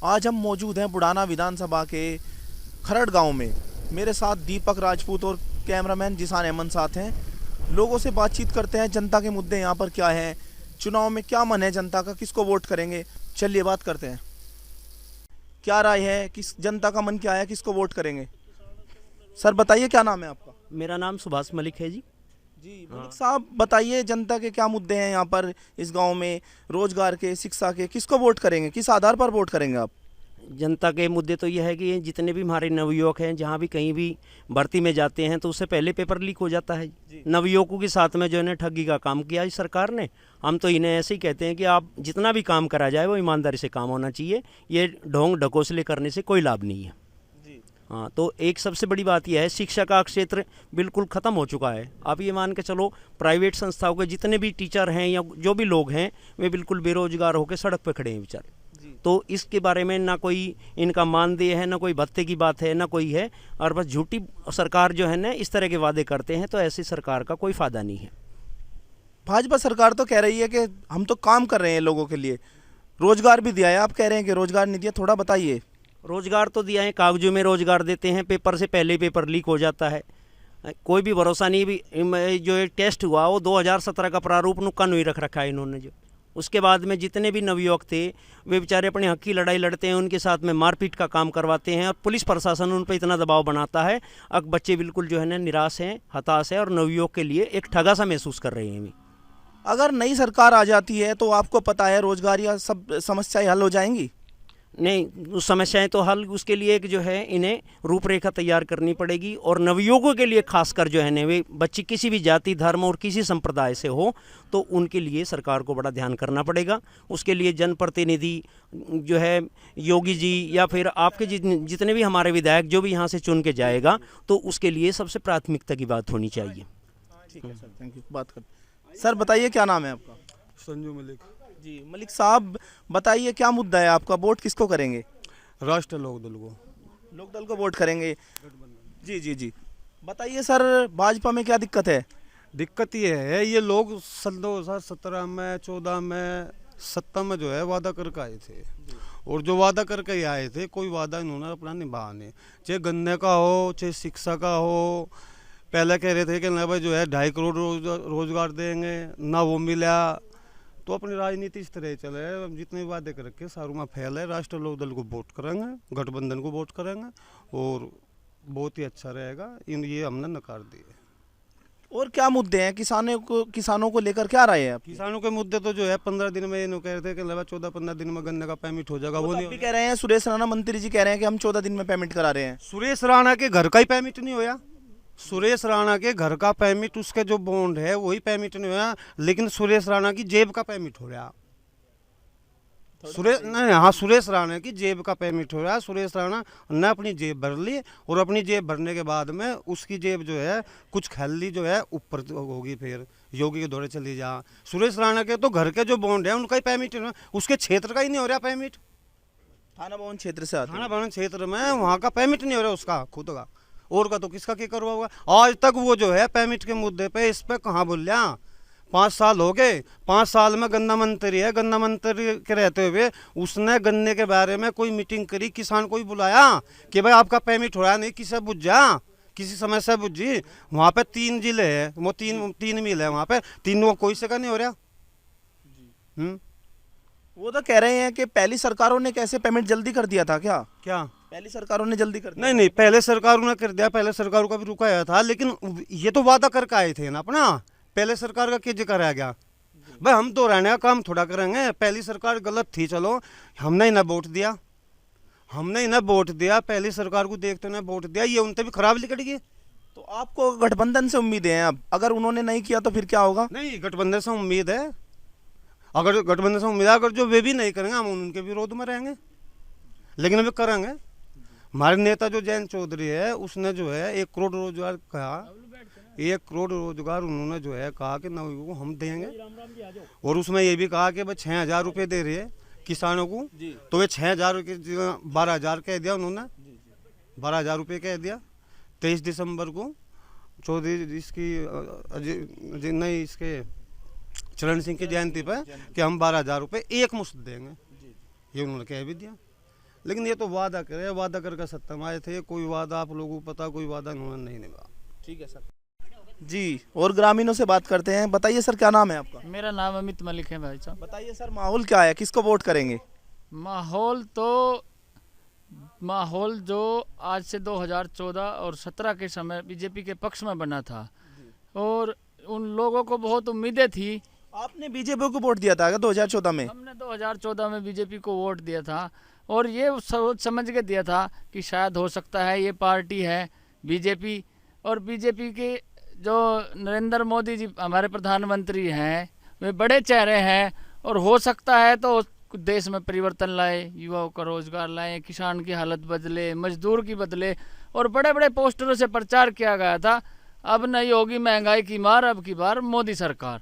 आज हम मौजूद हैं बुढ़ाना विधानसभा के खरड़ गांव में। मेरे साथ दीपक राजपूत और कैमरामैन जिसान अहमद साथ हैं। लोगों से बातचीत करते हैं, जनता के मुद्दे यहाँ पर क्या हैं, चुनाव में क्या मन है जनता का, किसको वोट करेंगे। चलिए बात करते हैं, क्या राय है, किस जनता का मन क्या है, किसको वोट करेंगे। सर बताइए, क्या नाम है आपका? मेरा नाम सुभाष मलिक है जी। जी मलिक साहब, बताइए जनता के क्या मुद्दे हैं यहाँ पर इस गांव में, रोजगार के, शिक्षा के, किसको वोट करेंगे, किस आधार पर वोट करेंगे आप? जनता के मुद्दे तो यह है कि जितने भी हमारे नवयुवक हैं, जहाँ भी कहीं भी भर्ती में जाते हैं तो उससे पहले पेपर लीक हो जाता है। नवयुवकों के साथ में जो है ठगी का काम किया इस सरकार ने। हम तो इन्हें ऐसे ही कहते हैं कि आप जितना भी काम करा जाए वो ईमानदारी से काम होना चाहिए। ये ढोंग ढकोसले करने से कोई लाभ नहीं है। हाँ, तो एक सबसे बड़ी बात यह है, शिक्षा का क्षेत्र बिल्कुल ख़त्म हो चुका है। आप ये मान के चलो, प्राइवेट संस्थाओं के जितने भी टीचर हैं या जो भी लोग हैं वे बिल्कुल बेरोजगार होकर सड़क पर खड़े हैं बेचारे। तो इसके बारे में ना कोई इनका मानदेय है, ना कोई भत्ते की बात है, ना कोई है। और बस झूठी सरकार जो है ना इस तरह के वादे करते हैं, तो ऐसी सरकार का कोई फ़ायदा नहीं है। भाजपा सरकार तो कह रही है कि हम तो काम कर रहे हैं लोगों के लिए, रोजगार भी दिया है, आप कह रहे हैं कि रोजगार नहीं दिया। थोड़ा बताइए। रोजगार तो दिया है, कागजों में रोजगार देते हैं, पेपर से पहले पेपर लीक हो जाता है। कोई भी भरोसा नहीं। भी जो एक टेस्ट हुआ वो 2017 का प्रारूप नुक्का नहीं रख रखा है इन्होंने। जो उसके बाद में जितने भी नवयुवक थे वे बेचारे अपने हक की लड़ाई लड़ते हैं, उनके साथ में मारपीट का काम करवाते हैं और पुलिस प्रशासन उन पर इतना दबाव बनाता है। अब बच्चे बिल्कुल जो है ना निराश हैं, हताश है और नवयुवक के लिए एक ठगा सा महसूस कर रहे हैं। अगर नई सरकार आ जाती है तो आपको पता है रोजगार या सब समस्याएं हल हो जाएंगी? नहीं, उस समस्याएं तो हल, उसके लिए एक जो है इन्हें रूपरेखा तैयार करनी पड़ेगी। और नवयुवकों के लिए खासकर जो है ना, वे बच्चे किसी भी जाति, धर्म और किसी संप्रदाय से हो तो उनके लिए सरकार को बड़ा ध्यान करना पड़ेगा। उसके लिए जनप्रतिनिधि जो है योगी जी या फिर आपके जितने भी हमारे विधायक जो भी यहाँ से चुन के जाएगा, तो उसके लिए सबसे प्राथमिकता की बात होनी चाहिए। ठीक है सर, थैंक यू। बात कर सर, बताइए क्या नाम है आपका? संजू मलिक। जी मलिक साहब, बताइए क्या मुद्दा है आपका, वोट किसको करेंगे? राष्ट्रीय लोकदल को। लोकदल को वोट करेंगे। जी जी जी, बताइए सर, भाजपा में क्या दिक्कत है? दिक्कत ये है, ये लोग सन 2017 में, 14 में, 17 में जो है वादा करके आए थे। और जो वादा करके आए थे, कोई वादा इन्होंने अपना निभाया नहीं। चाहे गन्ने का हो, चाहे शिक्षा का हो। पहले कह रहे थे कि ना भाई जो है 2.5 करोड़ रोजगार देंगे, ना वो मिला। तो अपनी राजनीति इस तरह चले, जितने वादे कर रखे सारों में फेल है। राष्ट्रीय लोकदल को वोट करेंगे, गठबंधन को वोट करेंगे और बहुत ही अच्छा रहेगा। ये हमने नकार दिए। और क्या मुद्दे हैं किसानों को लेकर, क्या राय है आपकी? किसानों के मुद्दे तो जो है 15 दिन में ये कह रहे थे कि 14-15 दिन में गन्ने का पेमेंट हो जाएगा। वो नहीं भी कह रहे हैं, सुरेश राणा मंत्री जी कह रहे हैं कि हम 14 दिन में पेमेंट करा रहे हैं। सुरेश राणा के घर का ही पेमेंट नहीं होया। सुरेश राणा के घर का पेमेंट, उसके जो बॉन्ड है वही पेमेंट नहीं होया, लेकिन सुरेश राणा की जेब का पेमेंट हो रहा। सुरेश राणा की जेब का पेमेंट हो रहा है। सुरेश राणा ने अपनी जेब भर ली और अपनी जेब भरने के बाद में उसकी जेब जो है कुछ खैली जो है ऊपर होगी, फिर योगी के दौरे चली जा। सुरेश राणा के तो घर के जो बॉन्ड है उनका ही पेमेंट, उसके क्षेत्र का ही नहीं हो रहा पेमेंट। थाना भवन क्षेत्र से थाना भवन क्षेत्र में वहाँ का पेमेंट नहीं हो रहा उसका खुद का, और का तो किसका क्या करवा होगा। आज तक वो जो है पेमेंट के मुद्दे पे इस पे कहाँ बोलिया। 5 साल हो गए, 5 साल में गन्ना मंत्री है, गन्ना मंत्री के रहते हुए उसने गन्ने के बारे में कोई मीटिंग करी, किसान को ही बुलाया कि भाई आपका पेमेंट हो रहा नहीं, किसे बुझा, किसी समस्या बुझी। वहाँ पे 3 जिले हैं, वो तीन मिल है वहाँ पे, तीनों कोई से का नहीं हो रहा। वो तो कह रहे हैं कि पहली सरकारों ने कैसे पेमेंट जल्दी कर दिया था। क्या पहली सरकारों ने जल्दी कर दिया? नहीं, पहले सरकारों ने कर दिया, पहले सरकारों का भी रुकाया था, लेकिन ये तो वादा करके आए थे ना अपना। पहले सरकार का क्या जिक्र आ गया भाई, हम तो रहने का काम थोड़ा करेंगे। पहली सरकार गलत थी, चलो हमने ही ना वोट दिया, पहली सरकार को देखते ना वोट दिया, ये उनसे भी खराब लिखट गई। तो आपको गठबंधन से उम्मीद है अब, अगर उन्होंने नहीं किया तो फिर क्या होगा? नहीं, गठबंधन से उम्मीद है। अगर गठबंधन से उम्मीद है, अगर जो वे भी नहीं करेंगे हम उनके विरोध में रहेंगे, लेकिन वे करेंगे। हमारे नेता जो जयंत चौधरी है उसने जो है 1 करोड़ रोजगार कहा, 1 करोड़ रोजगार उन्होंने जो है कहा कि नवयुवकों को हम देंगे। और उसमें ये भी कहा कि भाई 6,000 रुपये दे रही है किसानों को, तो वे 6,000 के 12,000 कह दिया उन्होंने, 12,000 रुपये कह दिया। 23 दिसंबर को चौधरी इसके चरण सिंह की जयंती पर कि हम 12,000 रुपये एक मुश्त देंगे, ये उन्होंने कह भी दिया। लेकिन ये तो वादा करे, वादा करके सत्ता में आए थे, कोई वादा आप लोगों को पता, कोई वादा इन्होंने नहीं निभाया। ठीक है सर जी। और ग्रामीणों से बात करते हैं। बताइए सर, क्या नाम है आपका? मेरा नाम अमित मलिक है भाई साहब। बताइए सर, माहौल क्या है, किसको वोट करेंगे? माहौल जो आज से 2014 और 17 के समय बीजेपी के पक्ष में बना था और उन लोगों को बहुत उम्मीदें थी। आपने बीजेपी को वोट दिया था क्या 2014 में? हमने 2014 में बीजेपी को वोट दिया था और ये सोच समझ के दिया था कि शायद हो सकता है ये पार्टी है बीजेपी, और बीजेपी के जो नरेंद्र मोदी जी हमारे प्रधानमंत्री हैं वे बड़े चेहरे हैं और हो सकता है तो देश में परिवर्तन लाए, युवाओं का रोजगार लाए, किसान की हालत बदले, मजदूर की बदले, और बड़े बड़े पोस्टरों से प्रचार किया गया था अब नहीं होगी महंगाई की मार, अब की बार मोदी सरकार।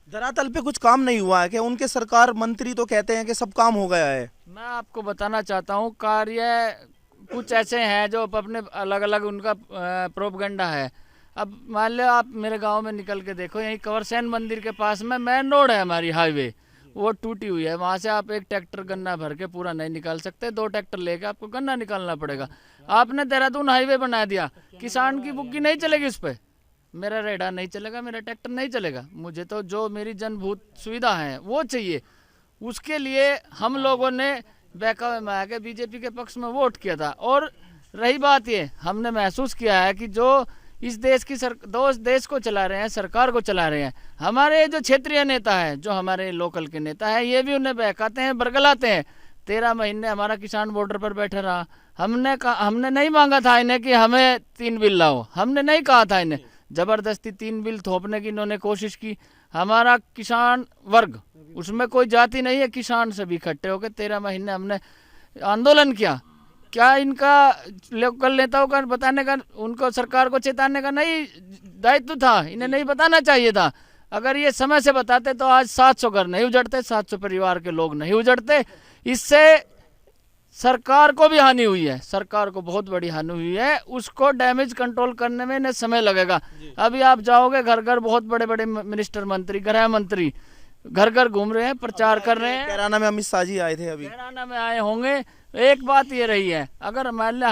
धरातल पे कुछ काम नहीं हुआ है क्या? उनके सरकार मंत्री तो कहते हैं कि सब काम हो गया है। मैं आपको बताना चाहता हूँ, कार्य कुछ ऐसे हैं जो अपने अलग अलग उनका प्रोपगंडा है। अब मान लो आप मेरे गांव में निकल के देखो, यहीं कंवरसेन मंदिर के पास में मेन रोड है हमारी, हाईवे वो टूटी हुई है, वहाँ से आप एक ट्रैक्टर गन्ना भर के पूरा नहीं निकाल सकते, 2 ट्रैक्टर लेके आपको गन्ना निकालना पड़ेगा। आपने देहरादून हाईवे बना दिया, किसान की बुग्गी नहीं चलेगी उस पर, मेरा रेडा नहीं चलेगा, मेरा ट्रैक्टर नहीं चलेगा। मुझे तो जो मेरी जनभूत सुविधा है वो चाहिए। उसके लिए हम लोगों ने बहकावे में आके बीजेपी के पक्ष में वोट किया था। और रही बात ये, हमने महसूस किया है कि जो इस देश की देश को चला रहे हैं, सरकार को चला रहे हैं, हमारे जो क्षेत्रीय नेता हैं, जो हमारे लोकल के नेता हैं, ये भी उन्हें बहकाते हैं, बरगलाते हैं। 13 महीने हमारा किसान बॉर्डर पर बैठा रहा। हमने नहीं मांगा था इन्हें कि हमें 3 बिल लाओ, हमने नहीं कहा था इन्हें, जबरदस्ती 3 बिल थोपने की इन्होंने कोशिश की। हमारा किसान वर्ग, उसमें कोई जाति नहीं है, किसान सभी इकट्ठे होकर 13 महीने हमने आंदोलन किया। क्या इनका लोकल नेताओं का बताने का, उनको सरकार को चेताने का नहीं दायित्व था? इन्हें नहीं बताना चाहिए था? अगर ये समय से बताते तो आज 700 घर नहीं उजड़ते, 700 परिवार के लोग नहीं उजड़ते। इससे सरकार को भी हानि हुई है, सरकार को बहुत बड़ी हानि हुई है, उसको डैमेज कंट्रोल करने में इन्हें समय लगेगा। अभी आप जाओगे घर घर, बहुत बड़े बड़े मिनिस्टर, मंत्री, गृह मंत्री घर घर घूम रहे हैं, प्रचार कर रहे हैं। कैराना में अमित शाह जी आए थे, अभी कैराना में आए होंगे। एक बात ये रही है, अगर मान लिया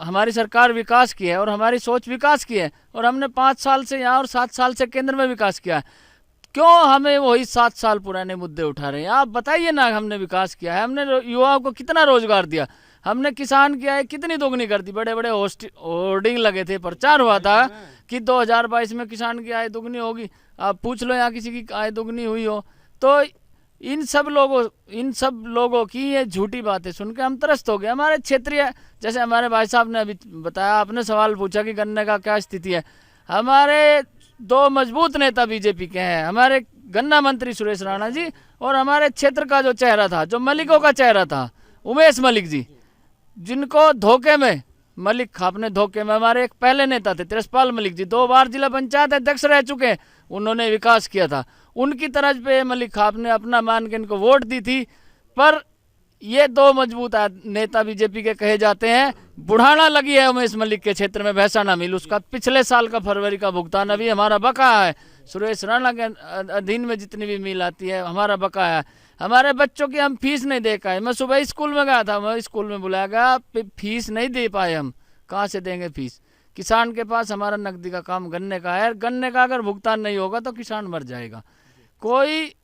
हमारी सरकार विकास की है और हमारी सोच विकास की है और हमने 5 साल से यहाँ और 7 साल से केंद्र में विकास किया है, क्यों हमें वही 7 साल पुराने मुद्दे उठा रहे हैं? आप बताइए ना। हमने विकास किया है, हमने युवाओं को कितना रोजगार दिया, हमने किसान की आय कितनी दोगुनी कर दी। बड़े बड़े होर्डिंग लगे थे, प्रचार हुआ था कि 2022 में किसान की आय दोगुनी होगी। आप पूछ लो यहाँ किसी की आय दोगुनी हुई हो। तो इन सब लोगों की ये झूठी बातें सुन के हम त्रस्त हो गए। हमारे क्षेत्रीय, जैसे हमारे भाई साहब ने अभी बताया, आपने सवाल पूछा कि गन्ने का क्या स्थिति है। हमारे 2 मजबूत नेता बीजेपी के हैं, हमारे गन्ना मंत्री सुरेश राणा जी और हमारे क्षेत्र का जो चेहरा था, जो मलिकों का चेहरा था, उमेश मलिक जी, जिनको धोखे में मलिक खाप ने धोखे में, हमारे एक पहले नेता थे तिरसपाल मलिक जी, 2 बार जिला पंचायत अध्यक्ष रह चुके हैं, उन्होंने विकास किया था। उनकी तरज पे मलिक खाप ने अपना मान के इनको वोट दी थी। पर ये 2 मजबूत नेता बीजेपी के कहे जाते हैं। बुढ़ाना लगी है उमेश मलिक के क्षेत्र में भैंसाना मिल, उसका पिछले साल का फरवरी का भुगतान अभी हमारा बकाया है। सुरेश राणा के अधीन में जितनी भी मिल आती है हमारा बकाया है। हमारे बच्चों की हम फीस नहीं दे पाए। मैं सुबह स्कूल में गया था, मैं स्कूल में बुलाया गया, फीस नहीं दे पाए। हम कहाँ से देंगे फीस? किसान के पास हमारा नकदी का काम गन्ने का है, गन्ने का अगर भुगतान नहीं होगा तो किसान मर जाएगा। कोई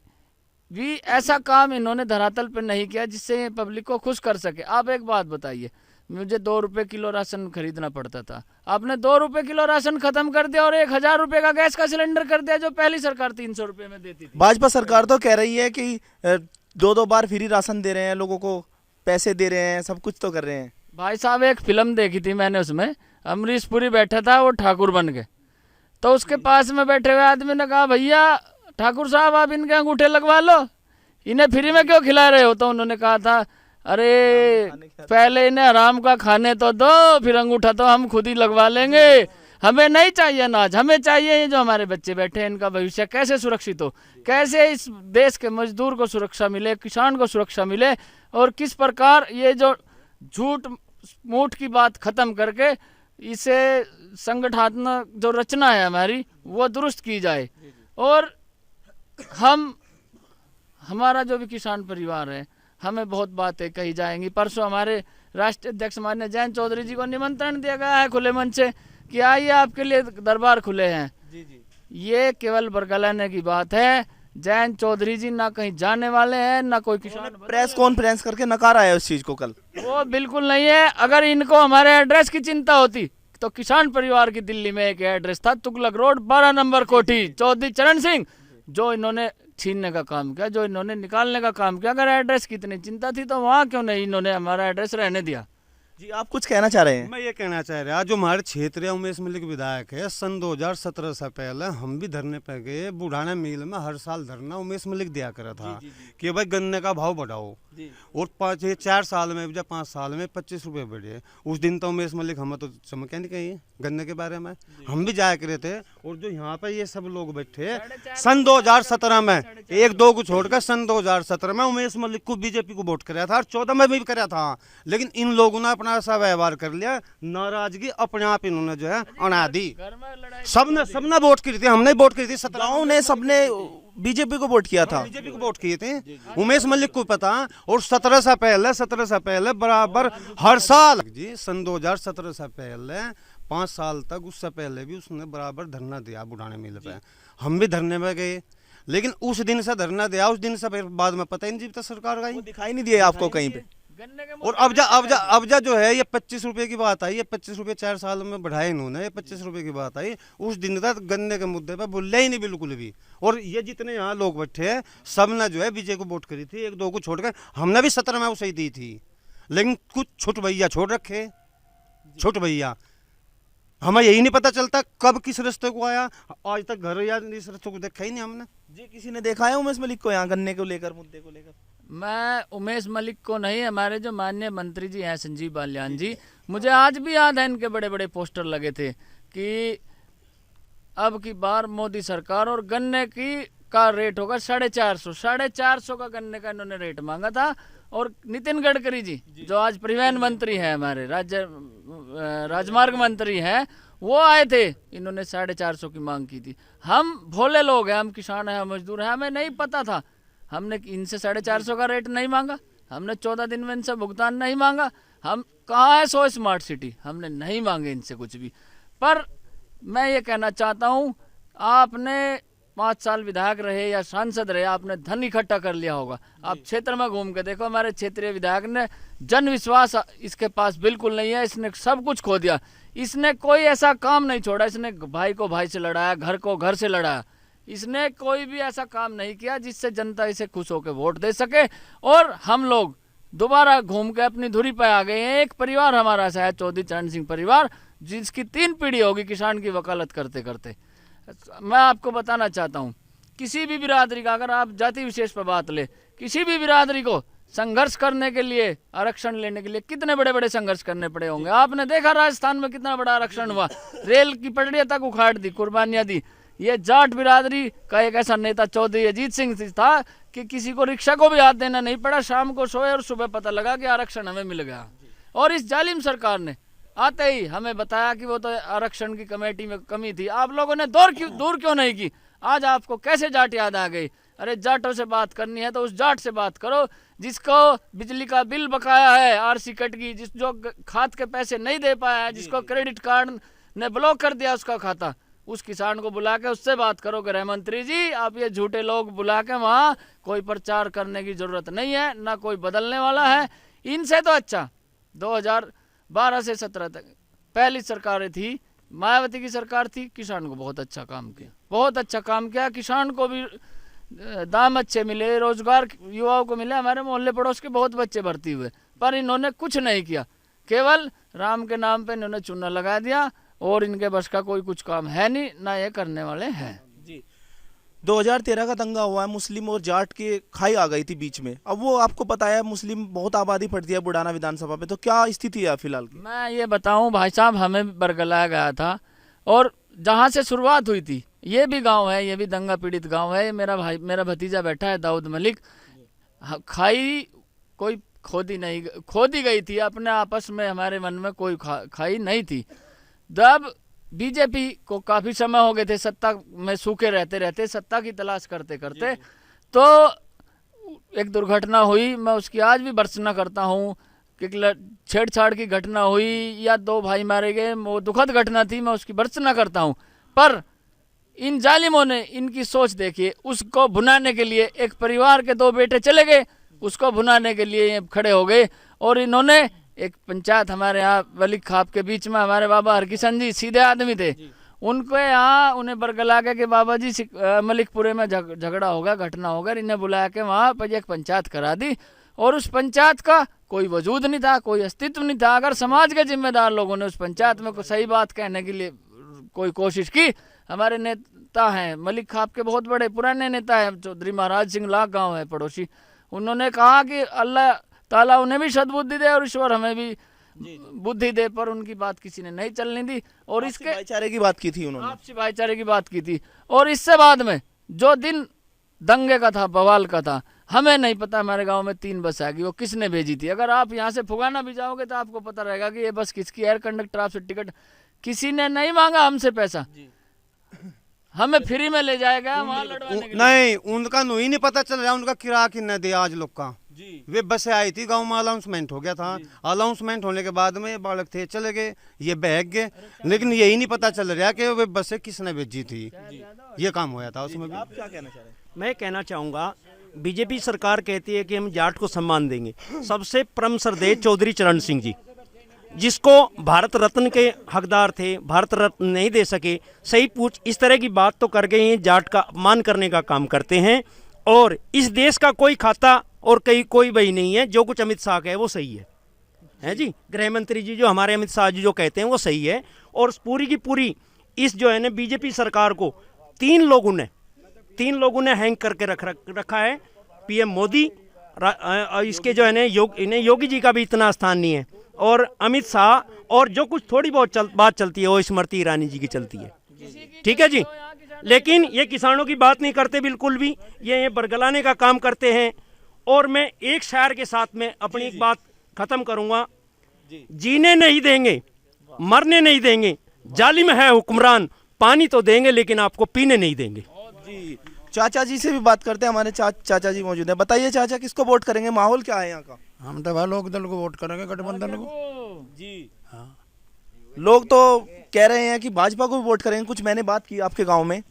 भी ऐसा काम इन्होंने धरातल पर नहीं किया जिससे पब्लिक को खुश कर सके। आप एक बात बताइए, मुझे 2 रुपये किलो राशन खरीदना पड़ता था, आपने 2 रुपये किलो राशन खत्म कर दिया और 1000 रुपये का गैस का सिलेंडर कर दिया, जो पहली सरकार 300 रुपये में देती थी। भाजपा सरकार तो कह रही है कि 2-2 बार फ्री राशन दे रहे हैं, लोगों को पैसे दे रहे हैं, सब कुछ तो कर रहे हैं। भाई साहब, एक फिल्म देखी थी मैंने, उसमें अमरीश पुरी बैठा था, वो ठाकुर बन के, तो उसके पास में बैठे हुए आदमी ने कहा, भैया ठाकुर साहब आप इनके अंगूठे लगवा लो, इन्हें फ्री में क्यों खिला रहे हो? तो उन्होंने कहा था, अरे पहले इन्हें आराम का खाने तो दो, फिर अंगूठा तो हम खुद ही लगवा लेंगे। हमें नहीं चाहिए अनाज, हमें चाहिए ये जो हमारे बच्चे बैठे हैं, इनका भविष्य कैसे सुरक्षित हो, कैसे इस देश के मजदूर को सुरक्षा मिले, किसान को सुरक्षा मिले, और किस प्रकार ये जो झूठ मूठ की बात खत्म करके इसे संगठनात्मक जो रचना है हमारी वो दुरुस्त की जाए। और हमारा जो भी किसान परिवार है, हमें बहुत बातें कही जाएंगी। परसों हमारे राष्ट्रीय अध्यक्ष माननीय जयंत चौधरी जी को निमंत्रण दिया गया है खुले मन से कि आइए आपके लिए दरबार खुले हैं। ये केवल बरगलाने की बात है। जयंत चौधरी जी ना कहीं जाने वाले हैं, ना कोई किसान। प्रेस कॉन्फ्रेंस करके नकारा है उस चीज को कल। वो बिल्कुल नहीं है। अगर इनको हमारे एड्रेस की चिंता होती तो किसान परिवार की दिल्ली में एक एड्रेस था, तुगलक रोड 12 नंबर कोठी, चौधरी चरण सिंह। जो इन्होंने छीनने का काम किया, जो इन्होंने निकालने का काम किया, अगर एड्रेस की इतनी चिंता थी तो वहाँ क्यों नहीं इन्होंने हमारा एड्रेस रहने दिया। जी आप कुछ कहना चाह रहे हैं? मैं ये कहना चाह रहा जो हमारे क्षेत्रीय उमेश मलिक विधायक है, सन 2017 से पहले हम भी धरने पे गए। बुढ़ाना मिल में हर साल धरना उमेश मलिक दिया करा था कि भाई गन्ने का भाव बढ़ाओ, और 4 साल में या 5 साल में 25 रुपये बढ़े। उस दिन तो उमेश मलिक हमें तो चमके नहीं कही गन्ने के बारे में, हम भी जाया करे थे। और जो यहाँ पे ये सब लोग बैठे सन 2017 में, 1-2 को छोड़कर सन 2017 में उमेश मलिक को बीजेपी को वोट कराया था, और 14 में भी कराया था। लेकिन इन लोगों ने अपना ऐसा व्यवहार कर लिया, नाराजगी अपने आप इन्होंने जो है अना दी। सबने वोट की थी, हमने वोट की थी, 17 ने सबने बीजेपी को वोट किया था, बीजेपी को वोट किए थे। उमेश मलिक को पता। और 17 से पहले बराबर हर साल जी, सन 2017 से पहले 5 साल तक, उससे पहले भी उसने बराबर धरना दिया बुढ़ाने मिल पे। हम भी धरने में गए, लेकिन उस दिन से धरना दिया, उस दिन से बाद में पता ही नहीं जीता सरकार का, दिखाई नहीं दिया आपको कहीं पे। और अब जो है ये 25 रुपए की बात आई, ये 25 रुपए 4 साल में बढ़ाए इन्होंने, ये 25 रुपए की बात आई। उस दिन तक गन्ने के मुद्दे पे बोले ही नहीं बिल्कुल भी। और ये जितने यहाँ लोग बैठे हैं सब ने जो है बीजेपी को वोट करी थी, 1-2 को छोड़कर। हमने भी 17 में उसे ही दी थी, लेकिन कुछ छोट भैया छोड़ रखे। छोट भैया हमें यही नहीं पता चलता कब किस रास्ते को आया, आज तक घर या इस रास्ते को देखा ही नहीं हमने। जी किसी ने देखा है उमेश मलिक को यहाँ गन्ने को लेकर, मुद्दे को लेकर? मैं उमेश मलिक को नहीं, हमारे जो माननीय मंत्री जी हैं संजीव बालियान जी, मुझे आज भी याद है इनके बड़े बड़े पोस्टर लगे थे कि अब की बार मोदी सरकार, और गन्ने की का रेट होगा 450 का गन्ने का इन्होंने रेट मांगा था। और नितिन गडकरी जी जो आज परिवहन मंत्री हैं, हमारे राजमार्ग मंत्री हैं, वो आए थे, इन्होंने 450 की मांग की थी। हम भोले लोग हैं, हम किसान हैं, हम मजदूर हैं, हमें नहीं पता था। हमने इनसे 450 का रेट नहीं मांगा, हमने 14 दिन में इनसे भुगतान नहीं मांगा। हम कहाँ है 100 स्मार्ट सिटी, हमने नहीं मांगे इनसे कुछ भी। पर मैं ये कहना चाहता हूँ, आपने 5 साल विधायक रहे या सांसद रहे, आपने धन इकट्ठा कर लिया होगा। आप क्षेत्र में घूम के देखो, हमारे क्षेत्रीय विधायक ने जन विश्वास इसके पास बिल्कुल नहीं है, इसने सब कुछ खो दिया। इसने कोई ऐसा काम नहीं छोड़ा, इसने भाई को भाई से लड़ाया, घर को घर से लड़ाया। इसने कोई भी ऐसा काम नहीं किया जिससे जनता इसे खुश होकर वोट दे सके। और हम लोग दोबारा घूम के अपनी धुरी पर आ गए हैं। एक परिवार हमारा ऐसा है, चौधरी चरण सिंह परिवार, जिसकी 3 पीढ़ी होगी किसान की वकालत करते करते। मैं आपको बताना चाहता हूँ, किसी भी बिरादरी का, अगर आप जाति विशेष पर बात ले, किसी भी बिरादरी को संघर्ष करने के लिए, आरक्षण लेने के लिए कितने बड़े बड़े संघर्ष करने पड़े होंगे। आपने देखा राजस्थान में कितना बड़ा आरक्षण हुआ, रेल की पटरियां तक उखाड़ दी, कुर्बानियां दी। ये जाट बिरादरी का एक ऐसा नेता चौधरी अजीत सिंह था कि किसी को रिक्शा को भी हाथ देना नहीं पड़ा, शाम को सोए और सुबह पता लगा कि आरक्षण हमें मिल गया। और इस जालिम सरकार ने आते ही हमें बताया कि वो तो आरक्षण की कमेटी में कमी थी, आप लोगों ने दूर क्यों नहीं की। आज आपको कैसे जाट याद आ गई? अरे जाटों से बात करनी है तो उस जाट से बात करो जिसको बिजली का बिल बकाया है, आरसी कट गई, जो खाद के पैसे नहीं दे पाया है, जिसको क्रेडिट कार्ड ने ब्लॉक कर दिया उसका खाता, उस किसान को बुला के उससे बात करो। गृह मंत्री जी, आप ये झूठे लोग बुला के वहाँ कोई प्रचार करने की जरूरत नहीं है, ना कोई बदलने वाला है। इनसे तो अच्छा 2012 से 17 तक पहली सरकारें थी, मायावती की सरकार थी, किसान को बहुत अच्छा काम किया, बहुत अच्छा काम किया। किसान को भी दाम अच्छे मिले, रोजगार युवाओं को मिले। हमारे मोहल्ले पड़ोस के बहुत बच्चे भर्ती हुए, पर इन्होंने कुछ नहीं किया। केवल राम के नाम पे इन्होंने चूना लगा दिया, और इनके बस का कोई कुछ काम है नहीं, ना ये करने वाले हैं। जी 2013 का दंगा हुआ है, मुस्लिम और जाट की खाई आ गई थी बीच में। अब वो आपको पता है मुस्लिम बहुत आबादी फट दिया बुढ़ाना विधानसभा में, तो क्या स्थिति है फिलहाल की? मैं ये बताऊं भाई साहब, हमें बरगलाया गया था, और जहाँ से शुरुआत हुई थी, ये भी गांव है, ये भी दंगा पीड़ित गांव है। मेरा भतीजा बैठा है दाऊद मलिक। खाई कोई खोदी गई थी अपने आपस में, हमारे मन में कोई खाई नहीं थी। जब बीजेपी को काफी समय हो गए थे सत्ता में सूखे रहते सत्ता की तलाश करते करते, तो एक दुर्घटना हुई, मैं उसकी आज भी भर्त्सना करता हूँ कि छेड़छाड़ की घटना हुई या 2 भाई मारे गए, वो दुखद घटना थी, मैं उसकी भर्त्सना करता हूँ। पर इन जालिमों ने इनकी सोच देखिए, उसको भुनाने के लिए एक परिवार के 2 बेटे चले गए, उसको भुनाने के लिए ये खड़े हो गए। और इन्होंने एक पंचायत हमारे यहाँ वली खाप के बीच में, हमारे बाबा हरकिशन जी सीधे आदमी थे, उनको यहाँ उन्हें बरगला के बाबा जी मलिकपुरे में झगड़ा होगा, घटना होगा, इन्हें बुला के वहाँ पर एक पंचायत करा दी। और उस पंचायत का कोई वजूद नहीं था, कोई अस्तित्व नहीं था। अगर समाज के जिम्मेदार लोगों ने उस पंचायत में कोई सही बात कहने के लिए कोई कोशिश की, हमारे नेता हैं मलिक खाप के बहुत बड़े पुराने नेता हैं, चौधरी महाराज सिंह लाख गांव है पड़ोसी, उन्होंने कहा कि अल्लाह ताला उन्हें भी सद्बुद्धि दे और ईश्वर हमें भी बुद्धि दे, पर उनकी बात किसी ने नहीं चलने दी। और इसके भाईचारे की बात की थी उन्होंने, आपसी भाईचारे की बात की थी। और इससे बाद में जो दिन दंगे का था, बवाल का था, हमें नहीं पता हमारे गांव में 3 बस आ गई, वो किसने भेजी थी। अगर आप यहाँ से फुगाना भी जाओगे तो आपको पता रहेगा कि ये बस किसकी। एयर कंडक्टर आपसे टिकट किसी ने नहीं मांगा हमसे पैसा, हमें फ्री में ले जाएगा वहाँ लड़वाने के लिए। नहीं, उनका ही नहीं पता चल रहा उनका किराया कितना दिया आज लोग का। वे बसें आई थी, गांव में अनाउंसमेंट हो गया था, अनाउंसमेंट होने के बाद में ये बालक थे चले गए, ये बहक गए, लेकिन यही नहीं पता चल रहा कि वे बसें किसने भेजी थी। ये काम होया था उसमें भी। आप क्या कहना चाह रहे हैं? मैं कहना चाहूँगा, बीजेपी सरकार कहती है कि हम जाट को सम्मान देंगे। सबसे परम श्रद्धेय चौधरी चरण सिंह जी, जिसको भारत रत्न के हकदार थे, भारत रत्न नहीं दे सके, सही पूछ इस तरह की बात तो कर गए हैं, जाट का अपमान करने का काम करते हैं। और इस देश का कोई खाता और कोई वही नहीं है, जो कुछ अमित शाह का है वो सही है जी। गृह मंत्री जी जो हमारे अमित शाह जी जो कहते हैं वो सही है। और पूरी की पूरी इस जो है ना बीजेपी सरकार को 3 लोगों ने हैंग करके रखा है। पीएम मोदी, इसके जो है ना इन्हें योगी जी का भी इतना स्थान नहीं है, और अमित शाह, और जो कुछ थोड़ी बहुत बात चलती है वो स्मृति ईरानी जी की चलती है, ठीक है जी। लेकिन ये किसानों की बात नहीं करते बिल्कुल भी, ये बरगलाने का काम करते हैं। और मैं एक शायर के साथ में अपनी एक बात खत्म करूंगा, जीने नहीं देंगे, मरने नहीं देंगे, जालिम है हुक्मरान, पानी तो देंगे लेकिन आपको पीने नहीं देंगे। जी, चाचा जी से भी बात करते हैं, हमारे चाचा जी मौजूद हैं। बताइए चाचा, किसको वोट करेंगे, माहौल क्या है यहाँ का? हम तो भाई लोक दल को वोट करेंगे, गठबंधन को। जी हाँ, लोग तो कह रहे हैं कि भाजपा को वोट करेंगे, कुछ मैंने बात की आपके गांव में।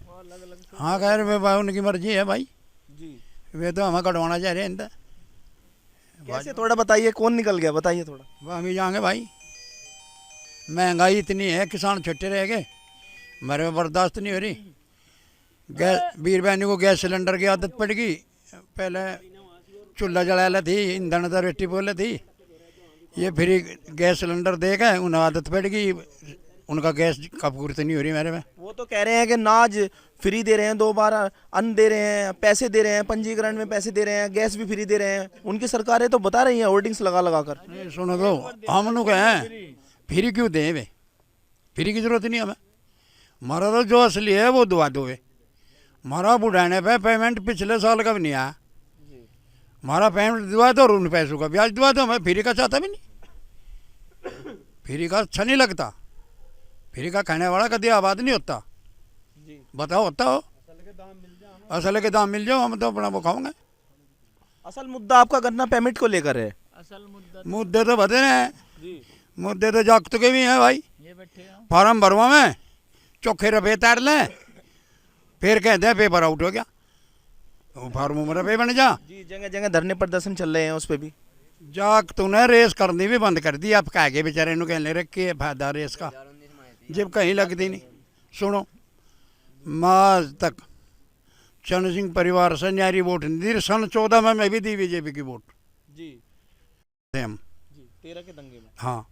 हाँ खैर वे भाई उनकी मर्जी है भाई, जी वे तो हमें कटवाना चाह रहे हैं इनसे। कैसे, थोड़ा बताइए, कौन निकल गया, बताइए थोड़ा। वो हम ही जाएंगे भाई, महंगाई इतनी है, किसान छुट्टे रह गए, मेरे में बर्दाश्त नहीं हो रही। गैस, वीर बहनी को गैस सिलेंडर की आदत पड़ गई, पहले चूल्हा जला ली थी, ईंधन तो रोटी बोले थी, ये फ्री गैस सिलेंडर दे गए, उन्हें आदत पड़ गई, उनका गैस का पूर्ति नहीं हो रही मेरे में। वो तो कह रहे हैं कि नाज फ्री दे रहे हैं, 2 बार अन्न दे रहे हैं, पैसे दे रहे हैं, पंजीकरण में पैसे दे रहे हैं, गैस भी फ्री दे रहे हैं। उनकी सरकारें तो बता रही हैं होर्डिंग्स लगा कर। नहीं सुनो तो, हम लोग हैं फ्री क्यों दें वे, फ्री की जरूरत नहीं हमें। हमारा तो जो असली है वो दुआ दो है। हमारा बुढ़ाने पे पेमेंट पिछले साल का भी नहीं आया, हमारा पेमेंट दुआ दो और उन पैसों का ब्याज दुआ दो। मैं फ्री का चाहता भी नहीं, फ्री का अच्छा नहीं लगता, फ्री का खाने वाला कभी आबाद नहीं होता। बताओ होता हो, असल के दाम मिल जाओ, हम तो अपना वो खाओगे। असल मुद्दा आपका गन्ना पेमेंट को लेकर है। मुद्दे तो बते हैं, मुद्दे तो जागत के भी हैं भाई। फार्म भरवा में चोखे रुपये तैर लें, फिर कहते हैं पेपर आउट हो गया, वो फार्मों में रुपये बन जा। जी, जगह जगह धरने प्रदर्शन चल रहे हैं, उस पर भी जागत ने रेस करनी भी बंद कर दी। आप कह के बेचारे नु कहने रखे है फायदा रेस का, जब कहीं लगती नहीं। सुनो, आज तक चरण सिंह परिवार से न्यारी वोट नहीं दी। सन 14 में मैं भी दी बीजेपी की वोट जी, हम जी 13 के दंगे में। हाँ,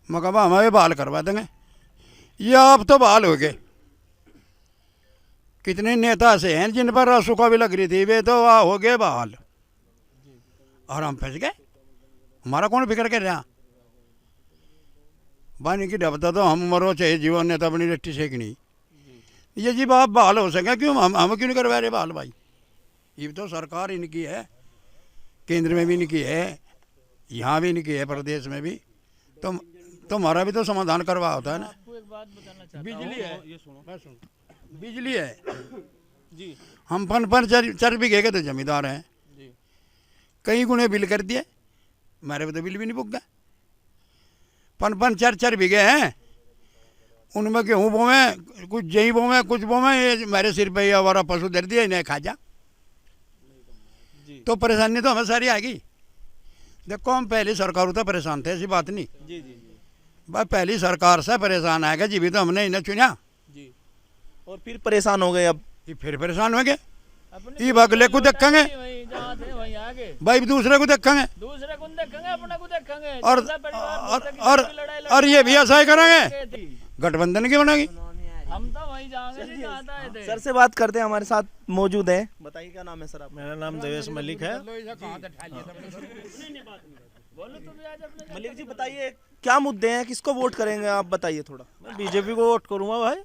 मैं कहा हमें बहाल करवा देंगे, ये आप तो बहाल हो गए। कितने नेता से हैं जिन पर रासुका भी लग रही थी, वे तो हो गए बहाल और हम फंस गए। हमारा कौन फिक्र कर रहा, बानी की डबता तो हम मरो चाहे जीवन नेता अपनी रट्टी सेकनी। ये जी आप बहाल हो सके क्यों, हम क्यों नहीं करवा रहे बहाल भाई? ये तो सरकार इनकी है, केंद्र में भी इनकी है, यहाँ भी इनकी है, प्रदेश में भी। तो हमारा भी तो समाधान करवा होता है ना। बिजली है, बिजली है जी, हम 5 बीघे के तो जमींदार हैं, कई गुने बिल कर दिए, हमारे पे तो बिल भी नहीं पुग गया। 5-5 4-4 बीघे हैं, उनमें गेहूँ बोवे, कुछ जई बोवे, कुछ बोवे, ये हमारे सिर पे हमारा पशु दर दिया, इन्हें खा जा। तो परेशानी तो हमें सारी आएगी। देखो हम पहली सरकारों तो परेशान थे, ऐसी बात नहीं जी जी भाई, पहली सरकार से परेशान आएगा जी, भी तो हमने इन्हें चुना जी। और फिर परेशान हो गए अब। ये फिर परेशान हो गए, ये अगले को देखेंगे वहीं जहाँ थे वहीं आगे, भाई, दूसरे को देखेंगे दूसरे को देखेंगे, अपने को देखेंगे। और जनता परिवार और मुद्दे की और, लड़ाई और ये भी ऐसा ही करेंगे, लड़ती थी। गठबंधन की बनेगी। हम तो वहीं जाएंगे जहाँ आए थे। सर से बात करते हैं, हमारे साथ मौजूद हैं। बताइए क्या नाम है सर आप? मेरा नाम देवेश मलिक है। मलिक जी बताइए क्या मुद्दे हैं, किसको वोट करेंगे आप, बताइए थोड़ा। मैं बीजेपी को वोट करूंगा भाई,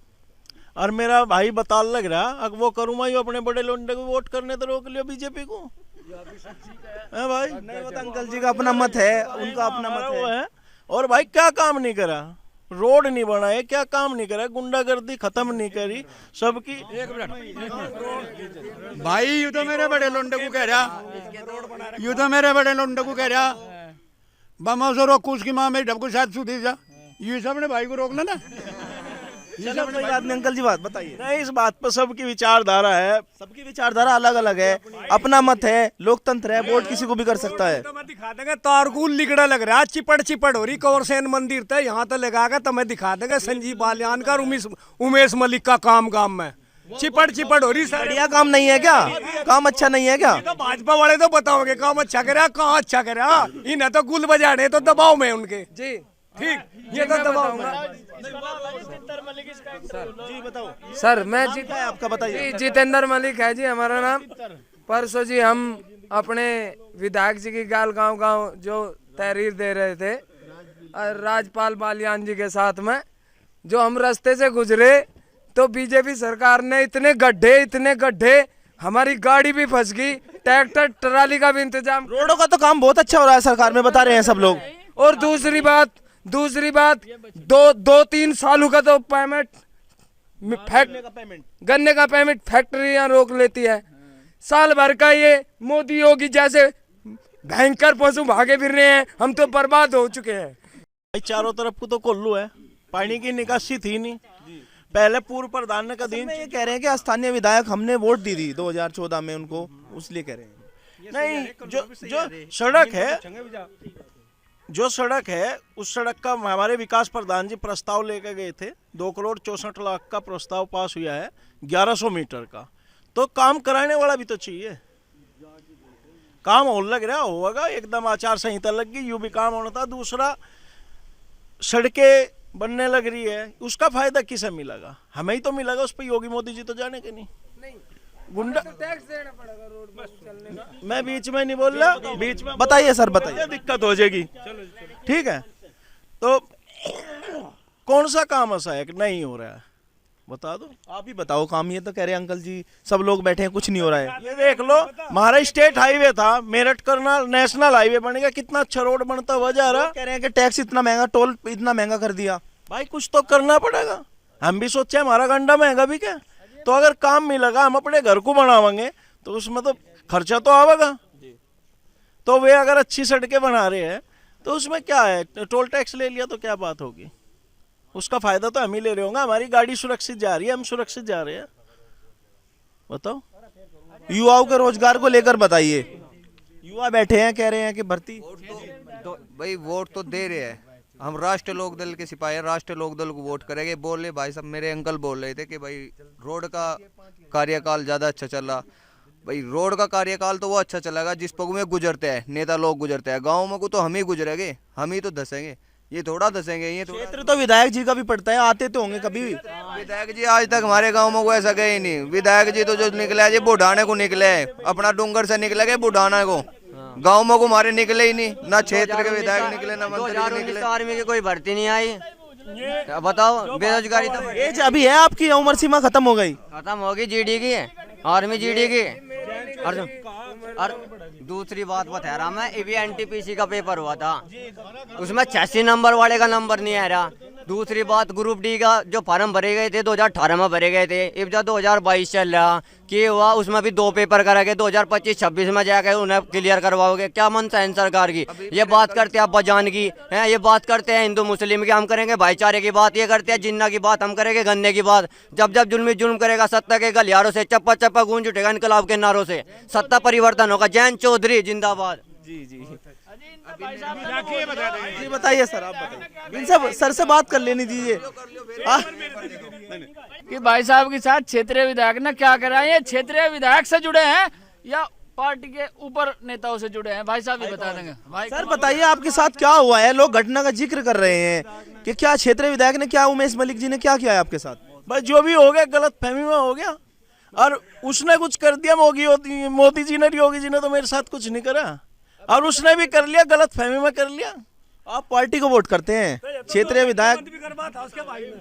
और मेरा भाई बताल लग रहा, अगर वो करूंगा यो अपने बड़े लोंडे को वोट करने तो रोक लियो बीजेपी को है भाई। नहीं वो तो अंकल जी का अपना मत है, उनका अपना मत वो है। है। और भाई क्या काम नहीं करा, रोड नहीं बनाए, क्या काम नहीं करा, गुंडागर्दी खत्म नहीं करी सबकी। भाई यू तो मेरे बड़े लोंडे को कह रहा, यू तो मेरे बड़े लोंडे को कह रहा, बमो से रोकू, उसकी माँ मेरी ढब को शायद सुधी जा, ये सब ने भाई को रोकना ना। चलो कोई बात नहीं, अंकल जी बात बताइए। नहीं, इस बात पर सबकी विचारधारा है, सबकी विचारधारा अलग अलग है, अपना मत है, लोकतंत्र है, वोट किसी को भी कर सकता है। तो मैं दिखा देंगे, तारकुल लिगड़ा लग रहा है, चिपड़ हो रही, कौरसेन मंदिर थे यहाँ तो लगागा, तो मैं दिखा देंगे संजीव बालियान का और उमेश मलिक का काम गांव में चिपड़ हो रही। सर बढ़िया काम नहीं है क्या, काम अच्छा नहीं है क्या? तो भाजपा वाले तो बताओगे काम अच्छा करा, कहाँ अच्छा करा, इन्हें तो गुल बजाने तो दबाव में उनके जी, ठीक, ये तो दबाव में। जी बताओ सर मैं क्या है आपका, बताइए। जी जितेंद्र मलिक है जी हमारा नाम। परसों जी हम अपने विधायक जी की गाल गांव जो तहरीर दे रहे थे राजपाल बालियान जी के साथ में, जो हम रास्ते से गुजरे तो बीजेपी सरकार ने इतने गड्ढे, हमारी गाड़ी भी फंस गई, ट्रैक्टर ट्राली का भी इंतजाम। रोडों का तो काम बहुत अच्छा हो रहा है सरकार में, बता रहे हैं सब लोग। और दूसरी बात 2-3 सालों का तो पेमेंट गन्ने का पेमेंट फैक्ट्रियां रोक लेती है, साल भर का ये मोदी योगी जैसे भयंकर पशु भागे फिर रहे हैं, हम तो बर्बाद हो चुके हैं। भाई चारों तरफ को तो कोल्लू है, पानी की निकासी थी नहीं, पहले पूर्व प्रधान का दिन। ये कह रहे हैं कि स्थानीय विधायक हमने वोट दी थी 2014 में उनको, उसलिए कह रहे हैं। नहीं, जो सड़क है उस सड़क का हमारे विकास प्रधान जी प्रस्ताव लेकर गए थे, 2,64,00,000 का प्रस्ताव पास हुआ है 1100 मीटर का, तो काम कराने वाला भी तो चाहिए। काम और लग रहा होगा, एकदम आचार संहिता लग गई, यूं भी काम होना था। दूसरा, सड़कें बनने लग रही है, उसका फायदा किसे मिलेगा? हमें ही तो मिलेगा, उस पर योगी मोदी जी तो जाने के नहीं। गुंडा टैक्स देना पड़ेगा रोड पर चलने का। मैं बीच में नहीं बोल रहा, बीच में बताइए सर, बताइए। दिक्कत हो जाएगी। ठीक है, तो कौन सा काम ऐसा है कि नहीं हो रहा है, बता दो। आप ही बताओ काम, ये तो कह रहे हैं अंकल जी सब लोग बैठे हैं, कुछ नहीं हो रहा है। ये देख लो, हमारा स्टेट हाईवे था, मेरठ करनाल नेशनल हाईवे बनेगा, कितना अच्छा रोड बनता हुआ जा रहा। कह रहे हैं कि टैक्स इतना महंगा, टोल इतना महंगा कर दिया। भाई कुछ तो करना पड़ेगा, हम भी सोचे हमारा गंडा महंगा भी क्या, तो अगर काम मिलेगा, हम अपने घर को बनावेंगे तो उसमें तो खर्चा तो आवेगा। तो वे अगर अच्छी सड़कें बना रहे हैं तो उसमें क्या है, टोल टैक्स ले लिया तो क्या बात होगी, उसका फायदा तो हम ही ले रहे होंगे। हमारी गाड़ी सुरक्षित जा रही है, हम सुरक्षित जा रहे हैं। बताओ, युवाओं के रोजगार को लेकर बताइए। युवा बैठे हैं, कह रहे हैं कि भर्ती भाई वोट तो दे रहे हैं, हम राष्ट्रीय लोक दल के सिपाही हैं, राष्ट्रीय लोक दल को वोट करेंगे। बोले भाई साहब, मेरे अंकल बोल रहे थे कि भाई रोड का कार्यकाल ज़्यादा अच्छा चल रहा। भाई रोड का कार्यकाल तो वो अच्छा चलेगा जिस पग में गुजरते हैं नेता लोग, गुजरते हैं गाँव में को तो हम ही गुजरेंगे, हम ही तो धसेंगे, ये थोड़ा धसेंगे। ये थोड़ा क्षेत्र तो विधायक जी का भी पड़ता है, आते तो होंगे कभी भी। विधायक जी आज तक हमारे गाँव में कोई ऐसा गए ही नहीं। विधायक जी तो जो निकले है, बुढ़ाने को निकले है, अपना डूंगर से निकले गए बुढ़ाने को, गाँव में को हमारे निकले ही नहीं, ना क्षेत्र के विधायक निकले, ना मंत्री निकले। आर्मी की कोई भर्ती नहीं आई, बताओ, बेरोजगारी तो एज अभी है आपकी, उम्र सीमा खत्म हो गई। खत्म होगी, जीडी की है, आर्मी जीडी की। और दूसरी बात बता रहा मैं, अभी एनटीपीसी का पेपर हुआ था, उसमें 86 नंबर वाले का नंबर नहीं आ रहा, दूसरी बात ग्रुप डी का जो फार्म भरे गए थे 2018 में भरे गए थे, अब जब 2022 चल रहा कि हुआ उसमें भी 2 पेपर कराए, 2025-26 में जाकर उन्हें क्लियर करवाओगे? क्या मनसा है सरकार की? ये बात करते हैं आप बजान की है, ये बात करते हैं हिंदू मुस्लिम की, हम करेंगे भाईचारे की बात, ये करते हैं जिन्ना की बात, हम करेंगे गन्ने की बात। जब जब जुल्म करेगा सत्ता के गलियारों से चप्पा चप्पा गूंज उठेगा इनकलाब के नारों से, सत्ता परिवर्तन होगा। जैन चौधरी जिंदाबाद। जी बताइए सर, आप बताइए, इनसे सर से बात कर लेनी दीजिए। कि भाई साहब के साथ क्षेत्रीय विधायक ने क्या करा? ये क्षेत्रीय विधायक से जुड़े हैं या पार्टी के ऊपर नेताओं से जुड़े हैं? भाई साहब ही बता देंगे। भाई सर बताइए आपके साथ क्या हुआ है? लोग घटना का जिक्र कर रहे हैं कि क्या क्षेत्रीय विधायक ने, क्या उमेश मलिक जी ने क्या किया है आपके साथ? बस जो भी हो गया गलत फहमी में हो गया, और उसने कुछ कर दिया, मोदी जी ने, योगी जी ने तो मेरे साथ कुछ नहीं करा, और उसने भी कर लिया, गलत फहमी में कर लिया। आप पार्टी को वोट करते हैं, क्षेत्रीय विधायक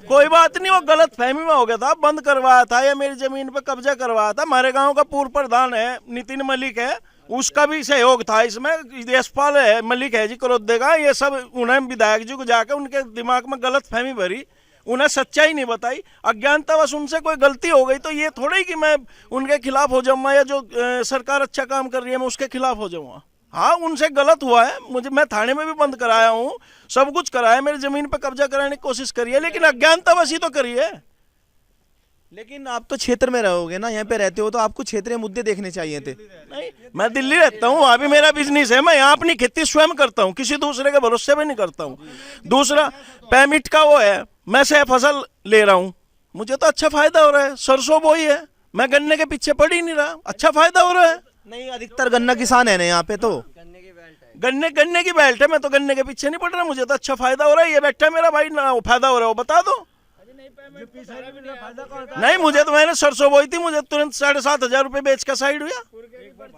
कोई बात नहीं, वो गलत फहमी में हो गया था, बंद करवाया था या मेरी जमीन पे कब्जा करवाया था। हमारे गांव का पूर्व प्रधान है नितिन मलिक है, उसका भी सहयोग था इसमें। यशपाल है मलिक है जी करोदे का, ये सब उन्हें विधायक जी को जाकर उनके दिमाग में गलत फहमी भरी, उन्हें सच्चाई नहीं बताई, अज्ञानतावश उनसे कोई गलती हो गई। तो ये थोड़ा ही कि मैं उनके खिलाफ हो जाऊंगा या जो सरकार अच्छा काम कर रही है मैं उसके खिलाफ हो जाऊंगा। हाँ, उनसे गलत हुआ है, मैं थाने में भी बंद कराया हूँ, सब कुछ कराया, मेरी जमीन पर कब्जा कराने की कोशिश करी है, लेकिन अज्ञानतावश ही तो करी है। लेकिन आप तो क्षेत्र में रहोगे ना, यहाँ पे रहते हो, तो आपको क्षेत्रीय मुद्दे देखने चाहिए थे। नहीं, मैं दिल्ली रहता हूँ, वहाँ भी मेरा बिजनेस है, मैं यहाँ अपनी खेती स्वयं करता हूँ, किसी दूसरे के भरोसे पे नहीं करता हूँ। दूसरा पेमिट का वो है, मैं से फसल ले रहा हूँ, मुझे तो अच्छा फायदा हो रहा है, सरसों बोई है, मैं गन्ने के पीछे पड़ ही नहीं रहा, अच्छा फायदा हो रहा है। नहीं, अधिकतर गन्ना किसान है ना यहाँ पे, तो गन्ने की बेल्ट है, मैं तो गन्ने के पीछे नहीं पड़ रहा, मुझे तो अच्छा फायदा हो रहा है। ये बैठा मेरा भाई ना फायदा हो रहा है, वो बता दो। नहीं, मुझे तो, मैंने सरसों बोई थी, मुझे तुरंत 7,500 रुपये बेच का साइड हुआ।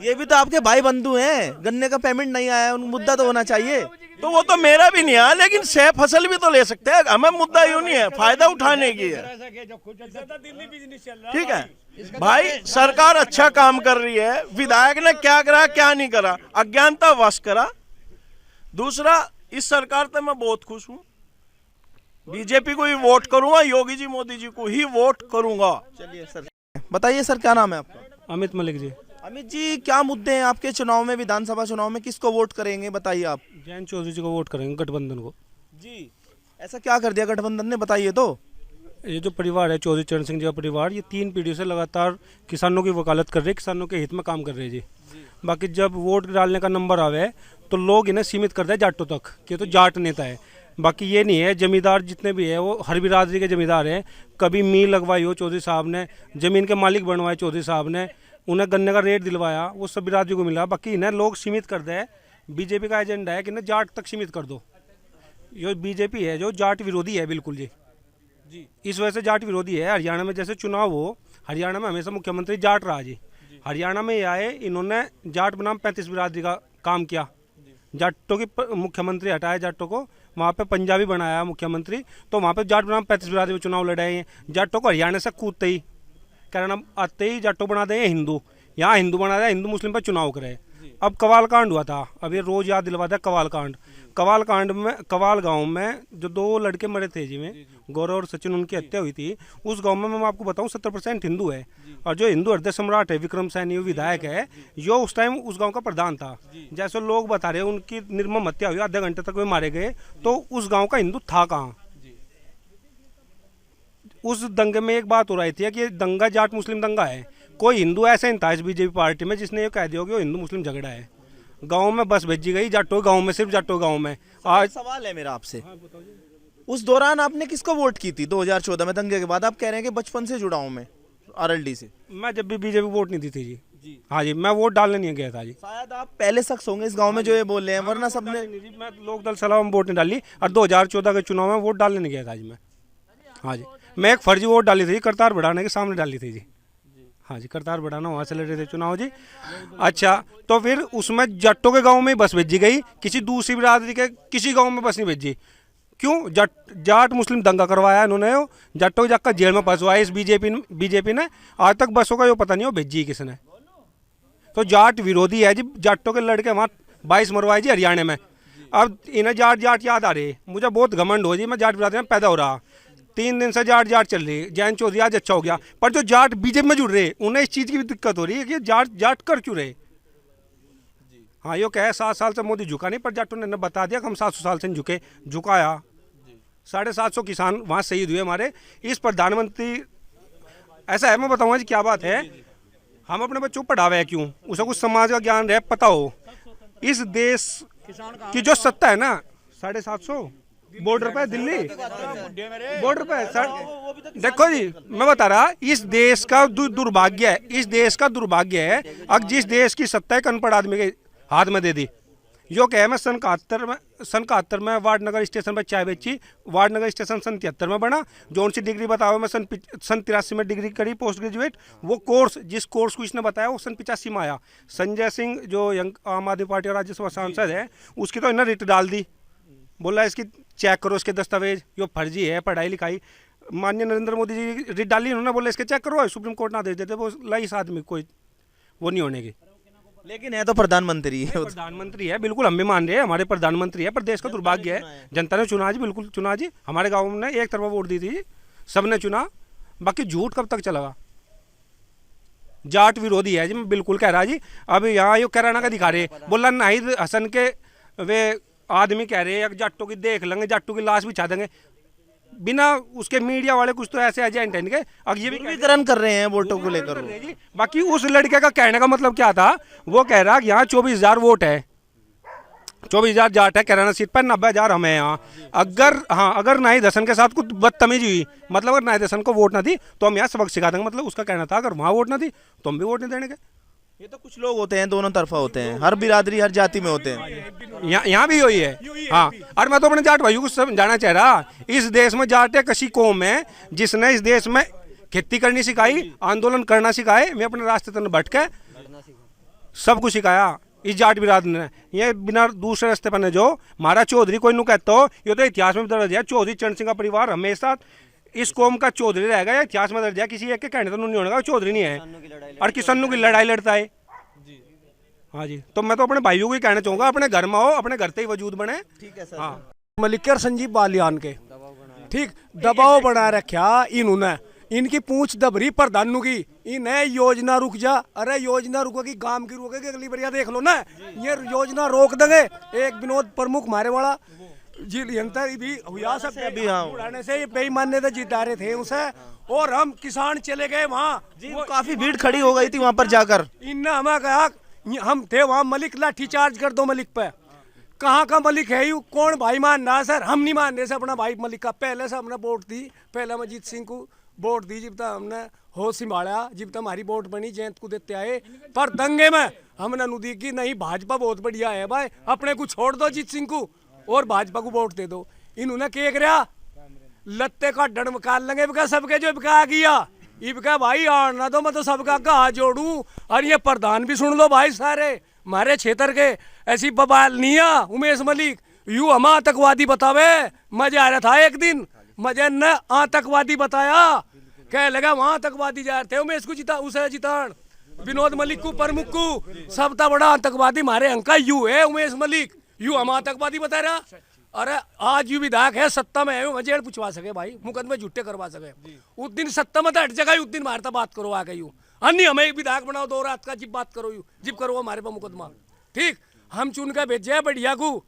ये भी तो आपके भाई बंधु हैं, गन्ने का पेमेंट नहीं आया, उन मुद्दा तो होना चाहिए। तो वो तो मेरा भी नहीं है, लेकिन सह फसल भी तो ले सकते हैं, हमें मुद्दा यूं नहीं है, फायदा उठाने की है। ठीक है भाई, सरकार अच्छा काम कर रही है, विधायक ने क्या करा क्या नहीं करा, अज्ञानता वश करा। दूसरा, इस सरकार से मैं बहुत खुश हूँ, बीजेपी को ही वोट करूंगा, योगी जी मोदी जी को ही वोट करूंगा। चलिए सर, बताइए सर, क्या नाम है आपका? अमित मलिक जी। अमित जी, क्या मुद्दे हैं आपके चुनाव में, विधानसभा चुनाव में किसको वोट करेंगे, बताइए आप? जैन चौधरी जी को वोट करेंगे, गठबंधन को। जी, ऐसा क्या कर दिया गठबंधन ने, बताइए तो। ये जो परिवार है चौधरी चरण सिंह जी का परिवार, ये 3 पीढ़ियों से लगातार किसानों की वकालत कर रहे हैं, किसानों के हित में काम कर रहे हैं जी। बाकी जब वोट डालने का नंबर आवे तो लोग इन्हें सीमित कर दे जाटों तक कि तो जाट नेता है। बाकी ये नहीं है, जमींदार जितने भी है वो हर बिरादरी के जमींदार हैं। कभी मील लगवाई हो चौधरी साहब ने, ज़मीन के मालिक बनवाए चौधरी साहब ने, उन्हें गन्ने का रेट दिलवाया, वो सब बिरादरी को मिला। बाकी इन्हें लोग सीमित कर दे। बीजेपी का एजेंडा है कि इन्हें जाट तक सीमित कर दो। ये बीजेपी है जो जाट विरोधी है, बिल्कुल जी। इस वजह से जाट विरोधी है। हरियाणा में जैसे चुनाव हो, हरियाणा में हमेशा मुख्यमंत्री जाट रहा जी। हरियाणा में ये आए, इन्होंने जाट बनाम 35 बिरादरी का काम किया, जाटों की मुख्यमंत्री हटाया जाटों को, वहाँ पे पंजाबी बनाया मुख्यमंत्री, तो वहाँ पे जाट बनाम 35 बिरादरी में चुनाव लड़ाए हैं। जाटों को हरियाणा से कूदते ही, कारण आते ही जाटों बना दें हिंदू, यहाँ हिंदू बना दिया, हिंदू मुस्लिम पर चुनाव करे। अब कवाल कांड हुआ था, अब ये रोज याद दिलवाता है कवाल कांड। कवाल कांड में, कवाल गांव में जो 2 लड़के मरे थे जी में, गौरव और सचिन, उनकी हत्या हुई थी। उस गांव में मैं आपको बताऊं 70% हिंदू है, और जो हिंदू हृदय सम्राट है विक्रम सैनी विधायक है, जो उस टाइम उस गांव का प्रधान था। जैसे लोग बता रहे हैं उनकी निर्मम हत्या हुई, आधे घंटे तक वे मारे गए, तो उस गाँव का हिंदू था कहाँ? उस दंगे में एक बात हो रही थी कि दंगा जाट मुस्लिम दंगा है, कोई हिंदू ऐसा नहीं था इस बीजेपी पार्टी में जिसने ये कह दिया कि वो हिंदू मुस्लिम झगड़ा है। गांव में बस भेजी गई जाटो गांव में, सिर्फ जाटो गांव में। आज सवाल है मेरा आपसे, उस दौरान आपने किसको वोट की थी 2014 में दंगे के बाद? आप कह रहे हैं कि बचपन से जुड़ा हूं मैं आरएलडी से। मैं जब भी बीजेपी वोट नहीं दी थी जी। हाँ जी, मैं वोट डालने नहीं गया था जी। शायद आप पहले शख्स होंगे इस गांव में जो ये बोल रहे हैं, वरना सबने। मैं लोक दल सलाह में वोट नहीं डाली, और 2014 के चुनाव में वोट डालने नहीं गया था जी मैं। हाँ जी, मैं एक फर्जी वोट डाली थी, करतार बढ़ाने के सामने डाली थी जी। हाँ जी, करतार बढ़ाना, वहाँ से लड़ रहे थे चुनाव जी। अच्छा, तो फिर उसमें जाटों के गांव में ही बस भेजी गई, किसी दूसरी बिरादरी के किसी गांव में बस नहीं भेजी। क्यों? जाट मुस्लिम दंगा करवाया इन्होंने, जाटों को जाकर जेल में फंसवाया इस बीजेपी ने। आज तक बसों का ये पता नहीं हो भेजी किसने। तो जाट विरोधी है जी, जाटों के लड़के वहाँ 22 मरवाए जी हरियाणा में। अब इन्हें जाट जाट याद आ रही, मुझे बहुत घमंड हो जी, मैं जाट बिरादरी में पैदा हो रहा, 3 दिन से जाट जाट चल रही। जैन चौधरी आज अच्छा हो गया, पर जो जाट बीजेपी में जुड़ रहे उन्हें इस चीज़ की भी दिक्कत हो रही है कि जाट जाट कर क्यों रहे। हाँ यो कहे 7 साल से मोदी झुका नहीं, पर जाटों ने बता दिया कि हम 700 साल से नहीं झुके, झुकाया। 750 किसान वहाँ शहीद हुए हमारे। इस प्रधानमंत्री ऐसा है, मैं बताऊँगा जी क्या बात है, हम अपने बच्चों को पढ़ावे क्यों, उसे कुछ समाज का ज्ञान रहे, पता हो। इस देश की जो सत्ता है ना, 750 बॉर्डर पे दिल्ली बॉर्डर पे, देखो जी मैं बता रहा, इस देश का दुर्भाग्य है, इस देश का दुर्भाग्य है अब जिस देश की सत्ता है अनपढ़ आदमी के हाथ में दे दी। यो कहे मैं सन 71 में वार्ड नगर स्टेशन पर चाय बेची, वार्ड नगर स्टेशन सन 73 में बना, जो सी डिग्री बताओ मैं सन 83 में डिग्री करी पोस्ट ग्रेजुएट, वो कोर्स जिस कोर्स को इसने बताया वो सन 85 में आया। संजय सिंह जो आम आदमी पार्टी और राज्यसभा सांसद है, उसकी तो इन्हें रिट डाल दी, बोला इसकी चेक करो इसके दस्तावेज, यो फर्जी है, पढ़ाई लिखाई। माननीय नरेंद्र मोदी जी रिट डाली, उन्होंने बोला इसके चेक करो, सुप्रीम कोर्ट ना दे देते, वो लाई इस आदमी कोई वो नहीं होने की। लेकिन है तो प्रधानमंत्री है, प्रधानमंत्री है, बिल्कुल हम भी मान रहे हैं, हमारे प्रधानमंत्री है, पर देश का दुर्भाग्य है जनता ने चुना जी, बिल्कुल चुना जी। हमारे गांव में एक तरफा वोट दी थी, सबने चुना, बाकी झूठ कब तक चलेगा। जाट विरोधी है जी, मैं बिल्कुल कह रहा जी। अब यहाँ यो कैराना का दिखा रहे, बोला नाहिद हसन के वे आदमी कह रहे हैं जाटों की देख लेंगे, जाटों की लाश बिछा देंगे, बिना उसके मीडिया वाले कुछ तो ऐसे एजेंट हैं इनके, अब ये भी ध्रुवीकरण कर रहे हैं वोटों को लेकर। बाकी उस लड़के का कहने का मतलब क्या था, वो कह रहा कि यहाँ 24,000 वोट है, 24,000 जाट है कैराना सीट पर, 90,000 हमें यहाँ। अगर नाहिद हसन के साथ कुछ बदतमीजी हुई, मतलब अगर नाहिद हसन को वोट ना दी तो हम यहाँ सबक सिखा देंगे, मतलब उसका कहना था अगर वहाँ वोट ना दी तो हम भी वोट नहीं देने के। ये तो कुछ लोग होते हैं, दोनों तरफा होते हैं, हर बिरादरी हर जाति में होते हैं, यहाँ भी यही है। हाँ, और मैं तो अपने जाट भाइयों को समझाना चाह रहा, इस देश में जाट एक ऐसी कौम है जिसने इस देश में खेती करनी सिखाई, आंदोलन करना सिखाए, मैं अपने रास्ते तक भटक के सब कुछ सिखाया इस जाट बिरादरी ने। ये बिना दूसरे रास्ते पर जो हमारा चौधरी कोई नू कहता हो, ये तो इतिहास में दर्ज है, चौधरी चरण सिंह का परिवार हमेशा इस कौम का चौधरी रहेगा, या इतिहास में दर्ज है, किसी एक के कहने तो नहीं होगा चौधरी नहीं है, और किसानों की लड़ाई लड़ता है। हाँ जी, तो मैं तो अपने भाइयों को ही कहना चाहूँगा, अपने घर में हो, अपने घर से ही वजूद बने। ठीक है सर। हाँ, मलिकर संजीव बालियान के ठीक दबाव बना रखा इन्होंने, इनकी पूंछ दबरी प्रधानों की, इन्हें योजना रुक जा, अरे योजना रुकेगी गांव की रुकेगी, अगली बार देख लो ना, ये योजना रोक देंगे। एक विनोद प्रमुख मारे वाला जी भी हुआ सब उड़ाने से बेईमान्य से जिता रहे थे उसे, और हम किसान चले गए वहाँ, काफी भीड़ खड़ी हो गई थी वहाँ पर जाकर। इनने हमें कहा, हम थे वहाँ, मलिक लाठी चार्ज कर दो मलिक पे। कहाँ का मलिक है यू, कौन भाई मान रहा सर, हम नहीं मान रहे से अपना भाई मलिक का। पहले से हमने वोट दी, पहले अजीत सिंह को वोट दी, जब तक हमने होश संभाला, जब तक हमारी वोट बनी जयंत को देते आए, पर दंगे में हमने नुदी की नहीं, भाजपा बहुत बढ़िया है भाई, अपने को छोड़ दो अजीत सिंह को और भाजपा को वोट दे दो। इन्होंने क्या करा, लत्ते का डंड निकाल लेंगे, इनका सबके जो बिका गया, इनका भाई आना दो, मैं तो सबका कहा जोड़ू। और ये प्रधान भी सुन लो भाई, सारे हमारे क्षेत्र के ऐसी बबाल निया उमेश मलिक यू हम आतंकवादी बतावे। मजा आ रहा था एक दिन, मजे न आतंकवादी बताया, कह लगा वहां आतंकवादी जा रहे थे, उमेश को जिता, उसे जितान, विनोद मलिक को प्रमुख को, सबका बड़ा आतंकवादी हमारे अंका यू है उमेश मलिक, यू हम आतंकवादी बता रहा। अरे आज यू विधायक है, सत्ता में है, जेल पूछवा सके भाई, मुकदमे झूठे करवा सके। उस दिन सत्ता में हट जगह, उस दिन मारता बात करो आगे यू, अन्य हमें एक विधायक बनाओ 2 रात का, जिब बात करो यू, जिब करो हमारे पर मुकदमा। ठीक, हम चुन के भेजे बढ़िया को,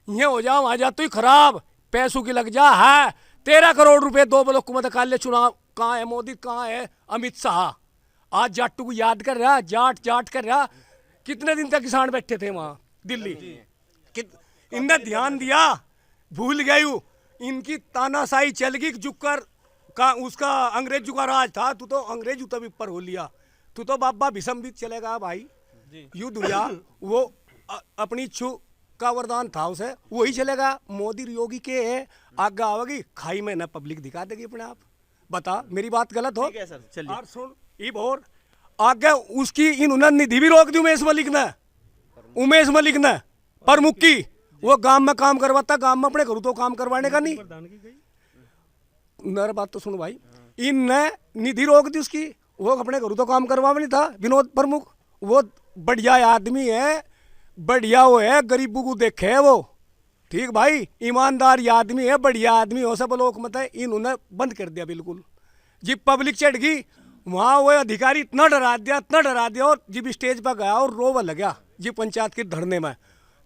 ये हो जाओ आ जा तो ही खराब, पैसों की लग जा है। 13 करोड़ रुपए 2 ब्लॉक में काले चुनाव, कहाँ है मोदी, कहाँ है अमित शाह। आज जाटू को याद कर रहा, जाट जाट कर रहा, कितने दिन तक किसान बैठे थे वहां दिल्ली, इनने ध्यान दिया, भूल गए यू, इनकी तानाशाही चल गई, जुकर का उसका अंग्रेजों का राज था, तू तो अंग्रेज तब ऊपर हो लिया, तू तो बाबा भीषम भी चलेगा भाई, यू दुनिया वो अपनी इच्छु का वरदान था उसे, वही चलेगा। मोदी योगी के है, आगे आवेगी खाई में ना पब्लिक दिखा देगी अपने आप। बता मेरी बात गलत हो? और सुन ई भोर आगे उसकी इन्होंने निधि भी रोक दी उमेश मलिक ने प्रमुख की, वो गांव में काम करवाता, गांव में अपने घरों तो काम करवाने का नहीं। मेरी बात तो सुन भाई, इनने निधि रोक दी उसकी, वो अपने घरों तो काम करवा नहीं था। विनोद प्रमुख वो बढ़िया आदमी है, बढ़िया वो है, गरीबों को देखे है वो, ठीक भाई, ईमानदार ये आदमी है, बढ़िया आदमी हो, सब लोग मत है, इन्होंने बंद कर दिया बिल्कुल। जब पब्लिक चढ़ गई वहाँ वो अधिकारी इतना डरा दिया और जब स्टेज पर गया और रोवा लगा जी पंचायत के धरने में,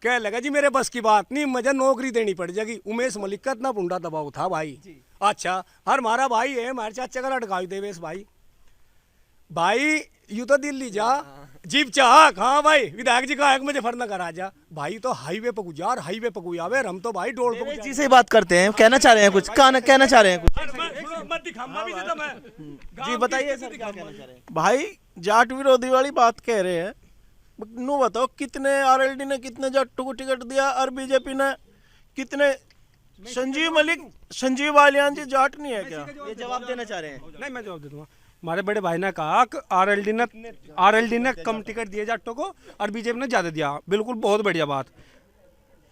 कह लगा जी मेरे बस की बात नहीं, मुझे नौकरी देनी पड़ जाएगी। उमेश मलिक का इतना पुंडा दबाव था भाई। अच्छा, हर हमारा भाई है, हमारे चाचा का लड़का देवेश भाई यू तो दिल्ली जा जीप चाहक, हाँ भाई विधायक जी का मुजफ्फरनगर आ जा भाई, तो हाईवे पे गुजार और हाईवे पे गुजावे, हम तो भाई डोर पे जी से बात करते हैं, कहना चाह रहे हैं कुछ, कहना चाह रहे हैं कुछ। जी बताइए सर, क्या कहना चाह रहे हैं? भाई जाट विरोधी वाली बात कह रहे हैं, नो बताओ कितने आरएलडी ने कितने जाटों को टिकट दिया और बीजेपी ने कितने? संजीव बालियान जी जाट नहीं है क्या? ये जवाब देना चाह रहे हैं? नहीं, मैं जवाब दे दूंगा। हमारे बड़े भाई ने कहा कि आरएलडी ने कम टिकट दिए जाटों को और बीजेपी ने ज़्यादा दिया। बिल्कुल, बहुत बढ़िया बात।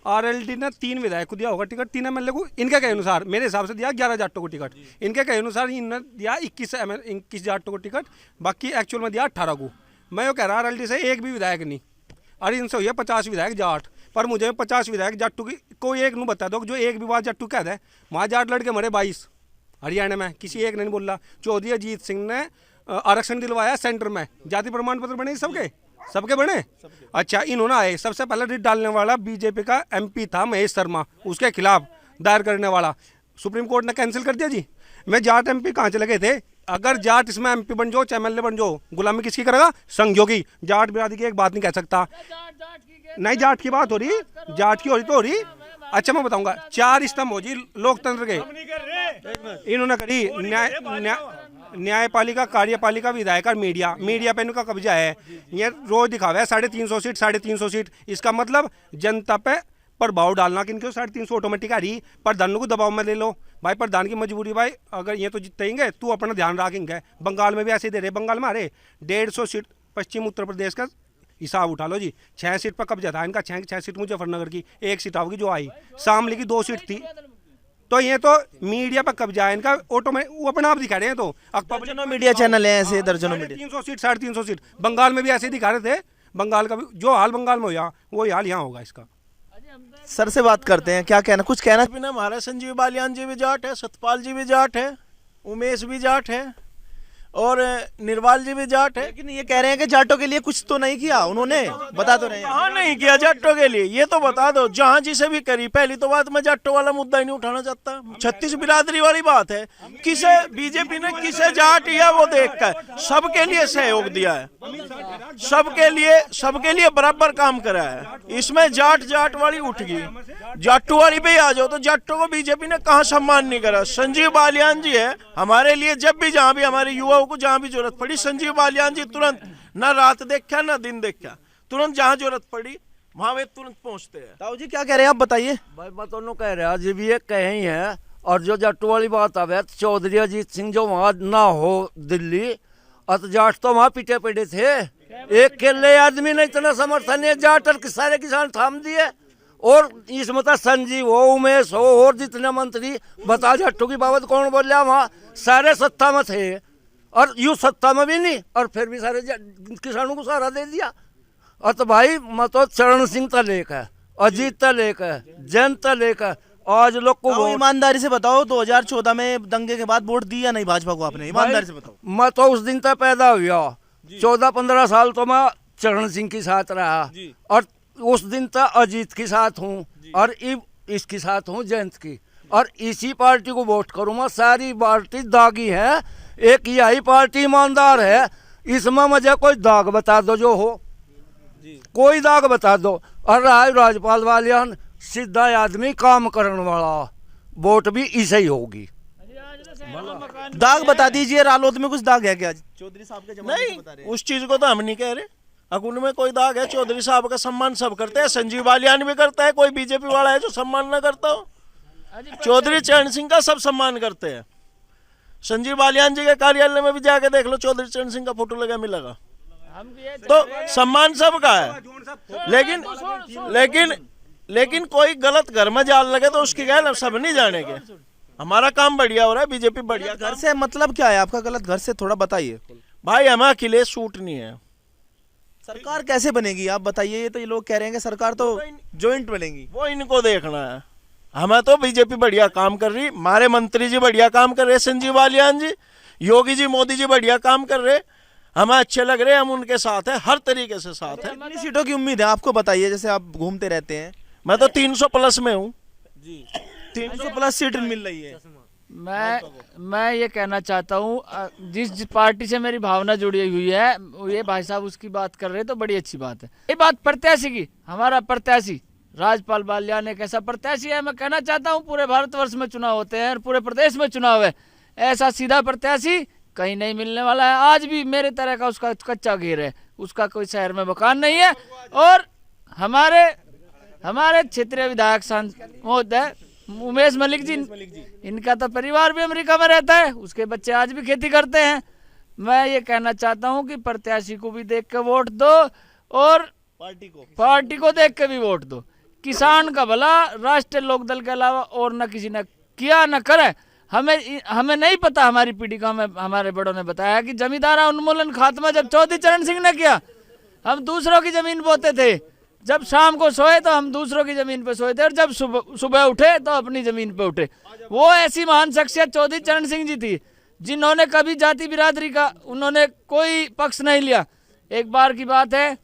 आरएलडी ने 3 विधायक को दिया होगा टिकट, 3 एमएलए को। इनके कहे अनुसार मेरे हिसाब से दिया 11 जाटों को टिकट। इनके कहे अनुसार इन्होंने दिया 21 जाटों को टिकट, बाकी एक्चुअल में दिया 18 को। मैं ये कह रहा आरएलडी से एक भी विधायक नहीं, और इनसे हुई है 50 विधायक जाट। पर मुझे 50 विधायक जाटू की कोई एक नहीं बता दो जो एक भी बात जाटू कह दे। वहाँ जाट लड़के मरे 22 हरियाणा में, किसी एक ने नहीं बोला। चौधरी अजीत सिंह ने आरक्षण दिलवाया सेंटर में, जाति प्रमाण पत्र बने सबके बने। अच्छा, इन्होंने आए, सबसे पहले रिट डालने वाला बीजेपी का एमपी था महेश शर्मा, उसके खिलाफ दायर करने वाला सुप्रीम कोर्ट ने कैंसिल कर दिया जी। मैं जाट एमपी कहाँ चले गए थे? अगर जाट इसमें एमपी बन जाओ, एमएलए बन जाओ, गुलामी किसकी करेगा? संघयोगी। जाट बिरादरी की एक बात नहीं कह सकता। नहीं, जाट की बात हो रही, जाट की हो रही तो हो रही। अच्छा, मैं बताऊंगा 4 स्तंभ हो जी लोकतंत्र के। इन्होंने करी न्यायपालिका, कार्यपालिका, विधायक और मीडिया पे इनका कब्जा है। ये रोज दिखावा है 350 सीट। इसका मतलब जनता पे प्रभाव डालना कि इनके 350 ऑटोमेटिक आ रही। प्रधान को दबाव में ले लो भाई, प्रधान की मजबूरी भाई, अगर ये तो जीतेंगे तू अपना ध्यान रखेंगे। बंगाल में भी ऐसे दे रहे, बंगाल में आ रहे 150 सीट। पश्चिम उत्तर प्रदेश का हिसाब उठा लो जी, 6 सीट पर कब्जा था इनका। 6 सीट मुजफ्फरनगर की, 1 सीट आओगी जो आई। शामली की 2 सीट थी। तो ये तो मीडिया पर कब्जा है इनका, ऑटोमेटिक वो अपना आप दिखा रहे हैं। तो दर्जनों मीडिया चैनल हैं ऐसे, दर्जनों मीडिया। 300 seat, 350 seat. बंगाल में भी ऐसे दिखा रहे थे। बंगाल का भी जो हाल बंगाल में हुआ वो हाल यहाँ होगा इसका। सर से बात करते हैं, क्या कहना, कुछ कहना? बिना हमारे संजीव बालियान जी भी जाट है, सतपाल जी भी जाट है, उमेश भी जाट है और निर्वाल जी भी जाट है। लेकिन ये कह रहे हैं कि जाटों के लिए कुछ तो नहीं किया उन्होंने, बता तो रहे हैं। कहाँ नहीं किया जाटों के लिए, ये तो बता दो। जहाँ जिसे भी करी, पहली तो बात मैं जाटों वाला मुद्दा ही नहीं उठाना चाहता। 36 बिरादरी वाली बात है। किसे बीजेपी ने किसे जाट या वो देखकर सबके लिए सहयोग दिया है, सबके लिए बराबर काम करा है। इसमें जाट वाली उठ गई, जाटू वाली पे आ जाओ तो जाटों को बीजेपी ने कहाँ सम्मान नहीं करा। संजीव बालियान जी है हमारे लिए, जब भी जहाँ भी हमारे युवाओं को जहाँ भी जरूरत पड़ी, संजीव बालियान जी तुरंत, ना रात देखा ना दिन देखा, तुरंत जहाँ जरूरत पड़ी वहाँ वे तुरंत पहुँचते हैं। ताऊ जी क्या कह रहे हैं आप बताइए? भाई मैं तो कह रहा जी भी ये कहे ही है। और जो जाटू वाली बात आवे, चौधरी अजीत सिंह जो वहाँ ना हो दिल्ली, और जाट तो वहाँ पीटे पड़े थे। एक केले आदमी ने इतना समर्थन है, जाट और सारे किसान थाम दिए। और इस मतलब संजीव हो, उमेश हो और जितने मंत्री बता, जाटू की बाबत कौन बोल रहा? वहाँ सारे सत्ता में थे और यूँ सत्ता में भी नहीं, और फिर भी सारे किसानों को सहारा दे दिया। और तो भाई मैं तो चरण सिंह तलेक है, अजीत तलेक है, जयंत तलेक है। आज लोग को ईमानदारी से बताओ, 2014 में दंगे के बाद वोट दिया नहीं भाजपा को आपने? ईमानदारी से बताओ। मैं तो उस दिन तक पैदा हुआ, 14-15 साल तो मैं चरण सिंह के साथ रहा, और उस दिन तक अजीत के साथ हूँ, और इसके साथ हूँ जयंत की, और इसी पार्टी को वोट करूँगा। सारी पार्टी दागी है, एक यही पार्टी ईमानदार है। इसमें मुझे कोई दाग बता दो जो हो, कोई दाग बता दो। और राजपाल वालियान सीधा आदमी, काम करने वाला, वोट भी इसे ही होगी। दाग बता दीजिए, रालोद में कुछ दाग है क्या? चौधरी साहब के जमाने नहीं, बता रहे हैं। उस चीज को तो हम नहीं कह रहे, अकुन में कोई दाग है। चौधरी साहब का सम्मान सब करते हैं, संजीव बालियान भी करता है। कोई बीजेपी वाला है जो सम्मान ना करता हो? चौधरी चरण सिंह का सब सम्मान करते हैं। संजीव बालियान जी के कार्यालय में भी जाके देख लो, चौधरी चरण सिंह का फोटो लगा मिलेगा। तो सम्मान सबका है। लेकिन कोई गलत घर में जाल लगे तो उसकी क्या, सब नहीं जानेंगे। हमारा काम बढ़िया हो रहा है, बीजेपी बढ़िया। घर से मतलब क्या है आपका? गलत घर से थोड़ा बताइए भाई। हमें अकेले सूट नहीं है, सरकार कैसे बनेगी आप बताइए? ये तो ये लोग कह रहे हैं कि सरकार तो जॉइंट बनेगी। वो इनको देखना है। हमें तो बीजेपी बढ़िया काम कर रही, हमारे मंत्री जी बढ़िया काम कर रहे, संजीव बालियान जी, योगी जी, मोदी जी बढ़िया काम कर रहे, हमें अच्छे लग रहे हैं, हम उनके साथ हैं, हर तरीके से साथ हैं। कितनी सीटों की उम्मीद है आपको? बताइए, जैसे आप घूमते रहते हैं। मैं तो 300 प्लस में हूँ जी, 300 प्लस सीट मिल रही है। मैं ये कहना चाहता हूँ, जिस पार्टी से मेरी भावना जुड़ी हुई है, ये भाई साहब उसकी बात कर रहे हैं तो बड़ी अच्छी बात है। ये बात प्रत्याशी की, हमारा प्रत्याशी राजपाल बालियान एक ऐसा प्रत्याशी है। मैं कहना चाहता हूँ पूरे भारतवर्ष में चुनाव होते हैं और पूरे प्रदेश में चुनाव है, ऐसा सीधा प्रत्याशी कहीं नहीं मिलने वाला है। आज भी मेरे तरह का उसका कच्चा घेर है, उसका कोई शहर में मकान नहीं है। और हमारे क्षेत्रीय विधायक महोदय उमेश मलिक जी, इनका तो परिवार भी अमेरिका में रहता है, उसके बच्चे आज भी खेती करते हैं। मैं ये कहना चाहता हूँ कि प्रत्याशी को भी देख के वोट दो और पार्टी को देख के भी वोट दो। किसान का भला राष्ट्रीय लोकदल के अलावा और न किसी ने किया न करे। हमें नहीं पता, हमारी पीढ़ी को हमारे बड़ों ने बताया कि जमींदारा उन्मूलन खात्मा जब चौधरी चरण सिंह ने किया, हम दूसरों की जमीन बोते थे। जब शाम को सोए तो हम दूसरों की जमीन पे सोए थे, और जब सुबह उठे तो अपनी जमीन पे उठे। वो ऐसी महान शख्सियत चौधरी चरण सिंह जी थी, जिन्होंने कभी जाति बिरादरी का उन्होंने कोई पक्ष नहीं लिया। एक बार की बात है,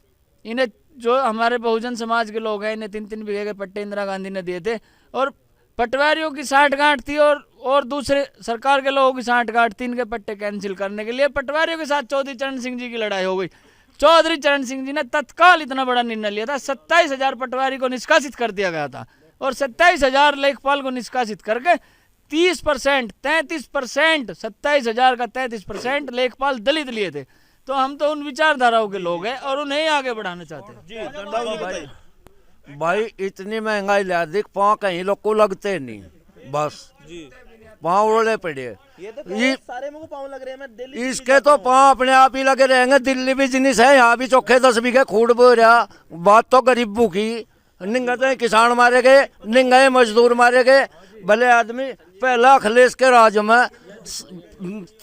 इन्हें जो हमारे बहुजन समाज के लोग हैं, इन्हें 3-3 बीघे के पट्टे इंदिरा गांधी ने दिए थे, और पटवारियों की साठगांठ थी और दूसरे सरकार के लोगों की साठगांठ थी। इनके पट्टे कैंसिल करने के लिए पटवारियों के साथ चौधरी चरण सिंह जी की लड़ाई हो गई। चौधरी चरण सिंह जी ने तत्काल इतना बड़ा निर्णय लिया था, 27,000 पटवारी को निष्कासित कर दिया गया था, और 27,000 लेखपाल को निष्कासित करके 30%, 33%, 27,000 का 33% लेखपाल दलित लिए थे। तो हम तो उन विचारधाराओं के लोग हैं और उन्हें आगे बढ़ाना चाहते हैं। भाई इतनी महंगाई ला दी, पाँव कहीं लोग को लगते नहीं, बस पाँव उड़े पड़े। ये सारे मुझे पाँव लग रहे हैं। मैं दिल्ली इसके तो पाँव अपने आप ही लगे रहेंगे। दिल्ली भी जिनिस है, यहाँ भी चौखे 10 बीघे खूड बो रहा। बात तो गरीबों की, निंगा किसान मारे गए, निंगा मजदूर मारे गए। भले आदमी पहला अखिलेश के राज में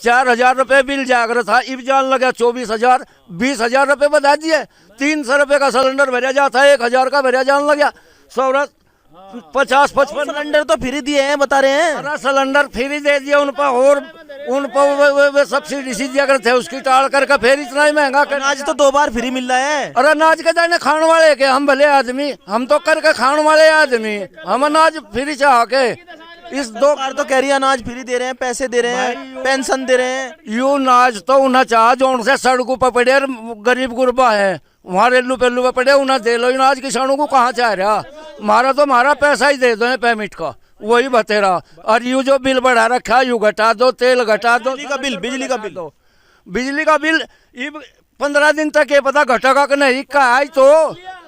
4,000 रुपये बिल जाकर था, इब जान लगा 24,000, 20,000 रुपये बता दिए। 300 रुपये का सिलेंडर भरा जाता है, 1,000 का भरा जान लगा। सौरत 50-55 सिलेंडर तो फ्री दिए हैं, बता रहे हैं। अरे सिलेंडर फ्री दे दिया उन पर, और उन पर सब्सिडी सी दिया करते हैं, उसकी टाल करके फिर इतना ही महंगा कर। अनाज तो 2 बार फ्री मिल रहा है। अरे अनाज के दाने खाने वाले के हम भले आदमी, हम तो करके खाने वाले आदमी, हम अनाज फ्री चाह के इस 2 बार तो कह रही है अनाज फ्री दे रहे हैं, पैसे दे रहे हैं, पेंशन दे रहे हैं। यू अनाज तो उन्हें चाह जो उनसे सड़कों पर पड़े गरीब गुरबा है, वहाँ रेलू पेलू पे पड़े, उन्हें दे लो। अनाज किसानों को कहाँ चाह रहा, हमारा पैसा ही दे दो पेमेंट का, वही बतेरा। और यू जो बिल बढ़ा रखा है, यू घटा दो, तेल घटा दो, बिजली का बिल 15 दिन तक ये पता घटेगा कि नहीं का है तो।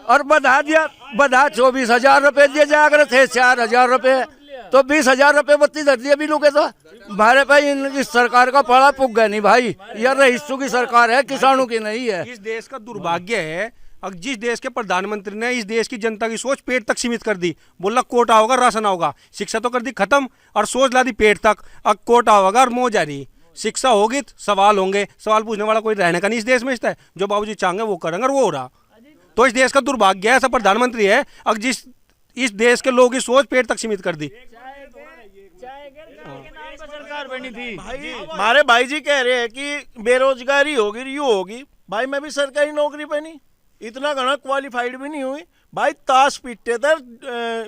और बढ़ा 24,000 रुपये दिए जा रहे थे, 4,000 रुपये, तो 20,000 रुपये बत्ती धर दिए बिलों के। तो हमारे भाई इस सरकार का पड़ा पुग गया नहीं भाई, यार रईसों की सरकार है, किसानों की नहीं है। इस देश का दुर्भाग्य है, अब जिस देश के प्रधानमंत्री ने इस देश की जनता की सोच पेट तक सीमित कर दी। बोला कोटा होगा, राशन होगा, शिक्षा तो कर दी खत्म, और सोच ला दी पेट तक। अब कोटा होगा और मौज आ रही, शिक्षा होगी तो सवाल होंगे, सवाल पूछने वाला कोई रहने का नहीं इस देश में। है जो बाबूजी चाहेंगे वो करेंगे, और वो हो रहा। तो इस देश का दुर्भाग्य है, ऐसा प्रधानमंत्री है अब जिस इस देश के लोगों की सोच पेट तक सीमित कर दी। सरकार बनी थी हमारे भाई जी कह रहे हैं कि बेरोजगारी होगी, यू होगी। भाई मैं भी सरकारी नौकरी पे नहीं, इतना घना क्वालिफाइड भी नहीं हुई। भाई ताश पीटते थे,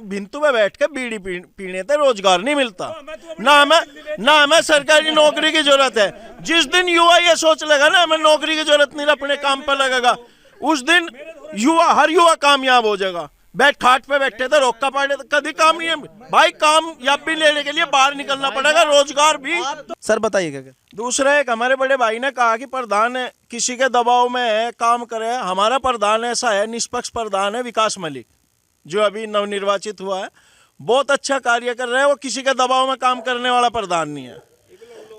भिंतू में बैठ के बीड़ी पीने थे, रोजगार नहीं मिलता। ना हमें सरकारी नौकरी की जरूरत है। जिस दिन युवा ये सोच लेगा ना हमें नौकरी की जरूरत नहीं, अपने काम पर लगेगा, उस दिन हर युवा कामयाब हो जाएगा। बैठ खाट पे बैठे थे, रोका पाड़े थे, कभी काम नहीं है भाई। कामयाबी लेने के लिए बाहर निकलना पड़ेगा, रोजगार भी। सर बताइए क्या? दूसरा एक हमारे बड़े भाई ने कहा कि प्रधान किसी के दबाव में है, काम करे। हमारा प्रधान ऐसा है, निष्पक्ष प्रधान है विकास मलिक, जो अभी नवनिर्वाचित हुआ है, बहुत अच्छा कार्य कर रहा है। वो किसी के दबाव में काम करने वाला प्रधान नहीं है,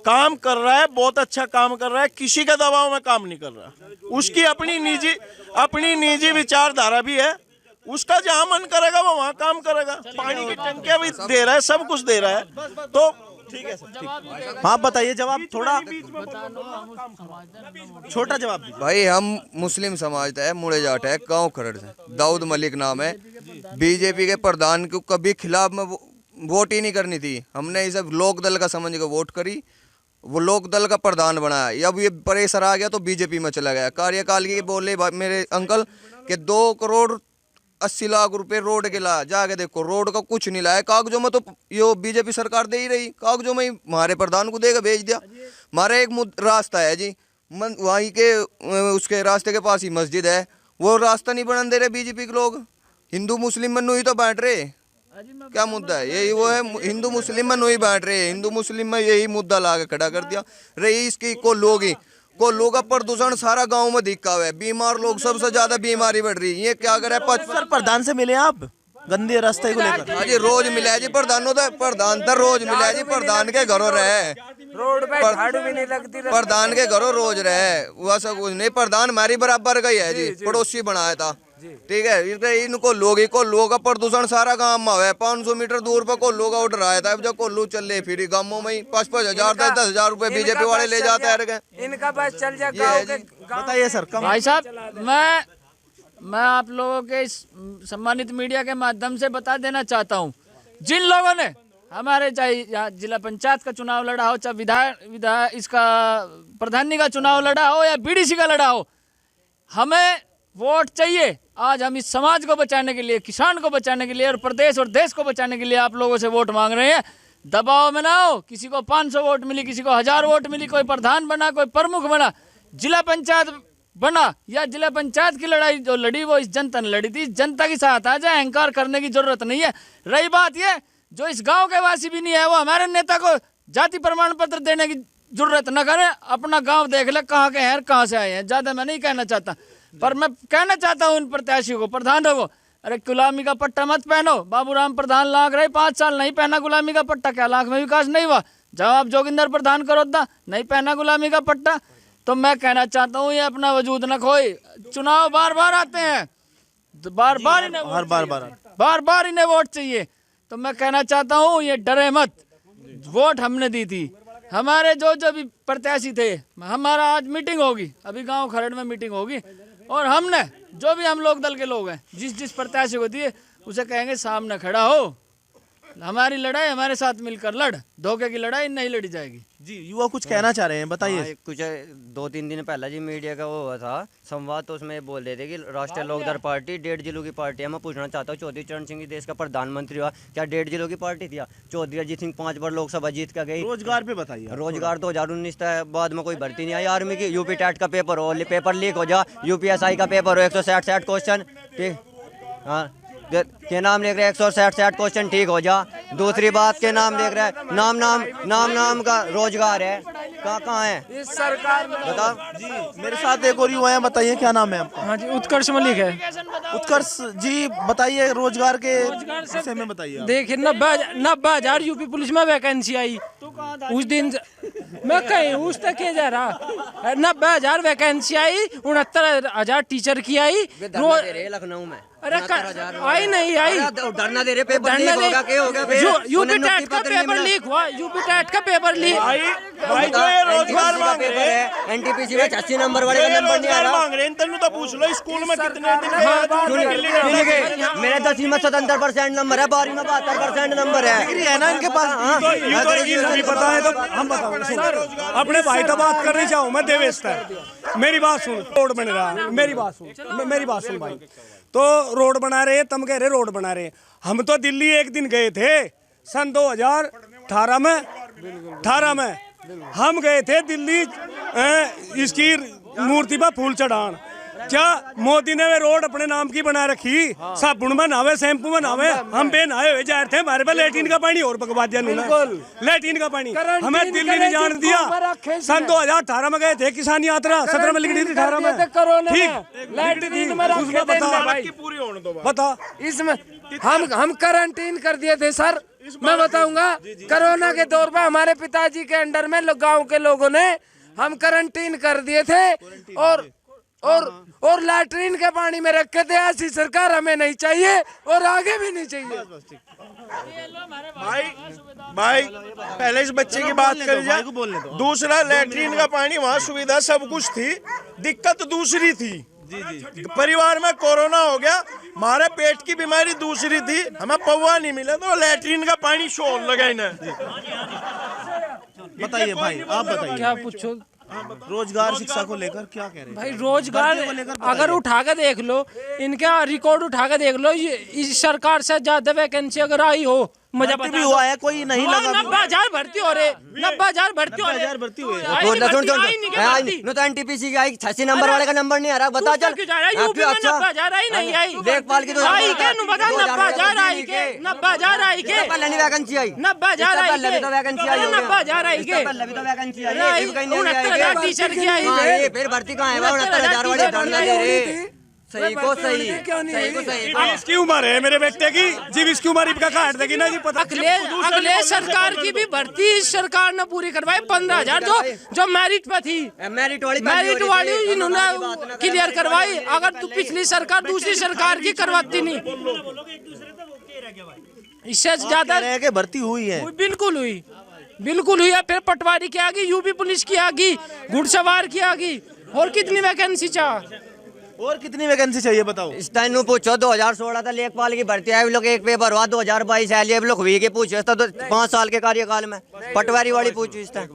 काम कर रहा है, बहुत अच्छा काम कर रहा है, किसी के दबाव में काम नहीं कर रहा। उसकी अपनी निजी विचारधारा भी है, उसका जहां मन करेगा वो वहां काम करेगा। पानी की टंकियां भी दे रहा है, सब कुछ दे रहा है। तो ठीक है सर, ठीक। हाँ बताइए, जवाब थोड़ा छोटा जवाब दीजिए। भाई हम मुस्लिम समाज है, मुड़े जाट है, गांव खरड़ से, दाऊद मलिक नाम है। बीजेपी के प्रधान को कभी खिलाफ में वोट ही नहीं करनी थी, हमने इसे लोक दल का समझ के वोट करी, वो लोक दल का प्रधान बनाया। अब ये प्रेशर आ गया तो बीजेपी में चला गया। कार्यकाल की बोले मेरे अंकल कि 2,80,00,000 रुपए रोड के ला, जाके देखो रोड का कुछ नहीं लाया। कागजों में तो यो बीजेपी सरकार दे ही रही, कागजों में ही हमारे प्रधान को देगा भेज दिया। हमारा एक रास्ता है जी, वहीं के उसके रास्ते के पास ही मस्जिद है, वो रास्ता नहीं बना दे रहे बीजेपी के लोग। हिंदू मुस्लिम में ही तो बांट रहे, क्या मुद्दा है यही? वो है हिंदू मुस्लिम में नहीं बांट रहे, हिंदू मुस्लिम में यही मुद्दा ला के खड़ा कर दिया। रही इसकी को लोग का प्रदूषण सारा गांव में दिखा हुआ है, बीमार लोग सबसे ज्यादा बीमारी बढ़ रही है। ये क्या करे? सर प्रधान से मिले आप गंदे रास्ते को लेकर? हाँ जी, रोज मिला जी प्रधानों तो, प्रधान तो रोज मिला जी, प्रधान के घरों रहे, रोड पे झाड़ू भी नहीं लगती, प्रधान के घरों रोज रहे, वैसा कुछ नहीं। प्रधान हमारी बराबर का ही है जी, पड़ोसी बनाया था, ठीक है। इनको लोग का प्रदूषण सारा गांव में है, 500 मीटर दूर पर कोल्लू का ऑर्डर आया था। जब कोल्लू चल फिर गांवों में 5,000 10,000 रुपए बीजेपी वाले ले जाते हैं। इनका बस चल जाए। बताइए सर। भाई साहब, मैं आप लोगों के इस सम्मानित मीडिया के माध्यम से बता देना चाहता हूं, जिन लोगों ने हमारे चाहे जिला पंचायत का चुनाव लड़ा हो, चाहे विधायक इसका प्रधानी का चुनाव लड़ा हो या बीडीसी का लड़ा हो, हमें वोट चाहिए। आज हम इस समाज को बचाने के लिए, किसान को बचाने के लिए और प्रदेश और देश को बचाने के लिए आप लोगों से वोट मांग रहे हैं। दबाव में ना हो, किसी को 500 वोट मिली, किसी को 1000 वोट मिली, कोई प्रधान बना, कोई प्रमुख बना, जिला पंचायत बना या जिला पंचायत की लड़ाई जो लड़ी वो इस जनता ने लड़ी थी। जनता के साथ आ जाए, अहंकार करने की जरूरत नहीं है। रही बात ये, जो इस गांव के वासी भी नहीं है, वो हमारे नेता को जाति प्रमाण पत्र देने की जरूरत न करे। अपना गांव देख ले कहाँ के हैं, कहाँ से आए हैं। ज्यादा मैं नहीं कहना चाहता, पर मैं कहना चाहता हूँ इन प्रत्याशियों को, प्रधानों को, अरे गुलामी का पट्टा मत पहनो। बाबूराम प्रधान लाख रहे 5 साल, नहीं पहना गुलामी का पट्टा, क्या लाख में विकास नहीं हुआ? जवाब जोगिंदर प्रधान करो था, नहीं पहना गुलामी का पट्टा। तो मैं कहना चाहता हूँ ये अपना वजूद न खोए। चुनाव बार बार आते हैं, बार बार इन्हें वोट चाहिए। तो मैं कहना चाहता हूँ ये डरे मत, वोट हमने दी थी। हमारे जो भी प्रत्याशी थे, हमारा आज मीटिंग होगी, अभी गांव खरड़ में मीटिंग होगी, और हमने जो भी हम लोक दल के लोग हैं, जिस प्रत्याशी को दिए उसे कहेंगे सामने खड़ा हो, हमारी लड़ाई हमारे साथ मिलकर लड़, धोखे की लड़ाई नहीं लड़ी जाएगी। जी, युवा कुछ कहना चाह रहे हैं, बताइए। कुछ 2-3 दिन पहले जी मीडिया का वो हुआ था संवाद, तो उसमें बोल रहे थे कि राष्ट्रीय लोकदल पार्टी 1.5 जिलों की पार्टी है। मैं पूछना चाहता हूँ, चौधरी चरण सिंह देश का प्रधानमंत्री हुआ, क्या 1.5 जिलों की पार्टी थी? चौधरी अजीत सिंह 5 बार लोकसभा जीत कर गई। रोजगार पे बताइए। रोजगार 2019 तक बाद में कोई भर्ती नहीं आई आर्मी की। यूपी टेट का पेपर हो, पेपर लीक हो जा, यूपीएसआई का पेपर हो, 160 क्वेश्चन, ठीक, हाँ के नाम लिख रहे 160 क्वेश्चन ठीक हो जा। दूसरी बात के नाम लिख रहे हैं, नाम का रोजगार है, कहाँ है इस सरकार में? बताओ जी। मेरे साथ एक और युवा है, बताइए क्या नाम है आपका? हाँ जी, उत्कर्ष मलिक है। उत्कर्ष जी, बताइए रोजगार के विषय में बताइए। देखिए 90,000 यूपी पुलिस में वैकेंसी आई उस दिन, मैं कहीं उस तक के जा रहा, 90,000 वैकेंसी आई, 69,000 टीचर की आई लखनऊ में। अरे आई नहीं आई, डरना दे रहे, पेपर लीक होगा, क्या होगा? यूपी टेट का पेपर लीक हुआ, यूपी टेट का पेपर लीक। रोजगार मांग रहे हैं, एनटीपीसी में 86 नंबर वाले का नंबर नहीं आ रहा। मांग रहे हैं, तनु तो पूछ लो स्कूल में कितने मेरे 10वीं में 77% नंबर है, 12वीं में 72% नंबर है ना इनके पास। नहीं पता है तो हम बताओ। अपने भाई तो बात करनी चाहूँ मैं, देवेश, मेरी बात सुन। रोड बन रहा, मेरी बात सुन भाई। तो रोड बना रहे, तुम कह रहे रोड बना रहे। हम तो दिल्ली एक दिन गए थे सन 2018 में हम गए थे दिल्ली इसकी मूर्ति पर फूल चढ़ान। क्या मोदी ने वे रोड अपने नाम की बना रखी? साबुन में नहावे, शैम्पू में नहावे, हम बे नहाए हुए जा रहे थे, हमारे पे लैट्रिन का पानी और बकवा दिया उन्होंने, लैट्रिन का पानी हमें दिल्ली नहीं जाने दिया। सन 2018 में गए थे, किसान यात्रा 17 में लिख दी थी, 18 में ठीक। बता, इसमें हम क्वारंटीन कर दिए थे सर। मैं बताऊंगा, कोरोना के दौर में हमारे पिताजी के अंडर में गांव के लोगों ने हम क्वारंटीन कर दिए थे, और लैट्रिन के पानी में रखे थे। ऐसी सरकार हमें नहीं चाहिए और आगे भी नहीं चाहिए। भाई भाई पहले इस बच्चे की बात कर जाए, दूसरा लैट्रीन का पानी वहाँ सुविधा सब कुछ थी, दिक्कत दूसरी थी। जी परिवार में कोरोना हो गया, हमारे पेट की बीमारी दूसरी थी, हमें पौवा नहीं मिला तो लैट्रीन का पानी शोर लगा इन्हें। बताइए भाई, आप बताइए क्या पूछो रोजगार शिक्षा को लेकर क्या कह रहे हैं भाई? रोजगार अगर उठा के देख लो, इनका रिकॉर्ड उठा के देख लो, ये इस सरकार से ज्यादा वैकेंसी अगर आई हो, मुझे भर्ती भी हुआ है, कोई नहीं लगा। 90,000 भर्ती हो रहे, 90,000 भर्ती हो रहे, 90,000 भर्ती हुए। नो तो एनटीपीसी की आई 86 नंबर वाले का नंबर नहीं आ रहा, बता चल। यूपी में 90,000 आई नहीं आई, देखभाल की तो आई के नु बता 90,000 आई के, 90,000 आई के, पहले नहीं वैकेंसी आई, 90,000 आई पहले भी तो वैकेंसी आई, 90,000 आई के, पहले भी तो वैकेंसी आई, 69,000 टीचर की आई, ये फिर भर्ती कहाँ है? 69,000 वाली धरना दे रहे, सही को सही, सही को सही। इसकी उम्र है मेरे बेटे की, जीव इसकी उम्र इनका काट देगी ना जी, पता। अगले सरकार की भी भर्ती इस सरकार ने पूरी करवाई, 15,000 जो मेरिट पे थी, मेरिट वाली इन्होंने क्लियर करवाई। अगर पिछली सरकार दूसरी सरकार की करवाती नहीं, इससे ज्यादा भर्ती हुई है, बिल्कुल हुई, बिल्कुल हुई है। फिर पटवारी की आ गई, यूपी पुलिस की आ गई, घुड़सवार की आ गई, और कितनी वैकेंसी चाह, और कितनी वैकेंसी चाहिए बताओ? इस टाइम पूछो 2016 था लेखपाल की भर्ती आई, लोग एक पेपर हुआ 2022 है, लोग हुई के पूछो तो 5 साल के कार्यकाल में पटवारी वाली पूछो इस टाइम।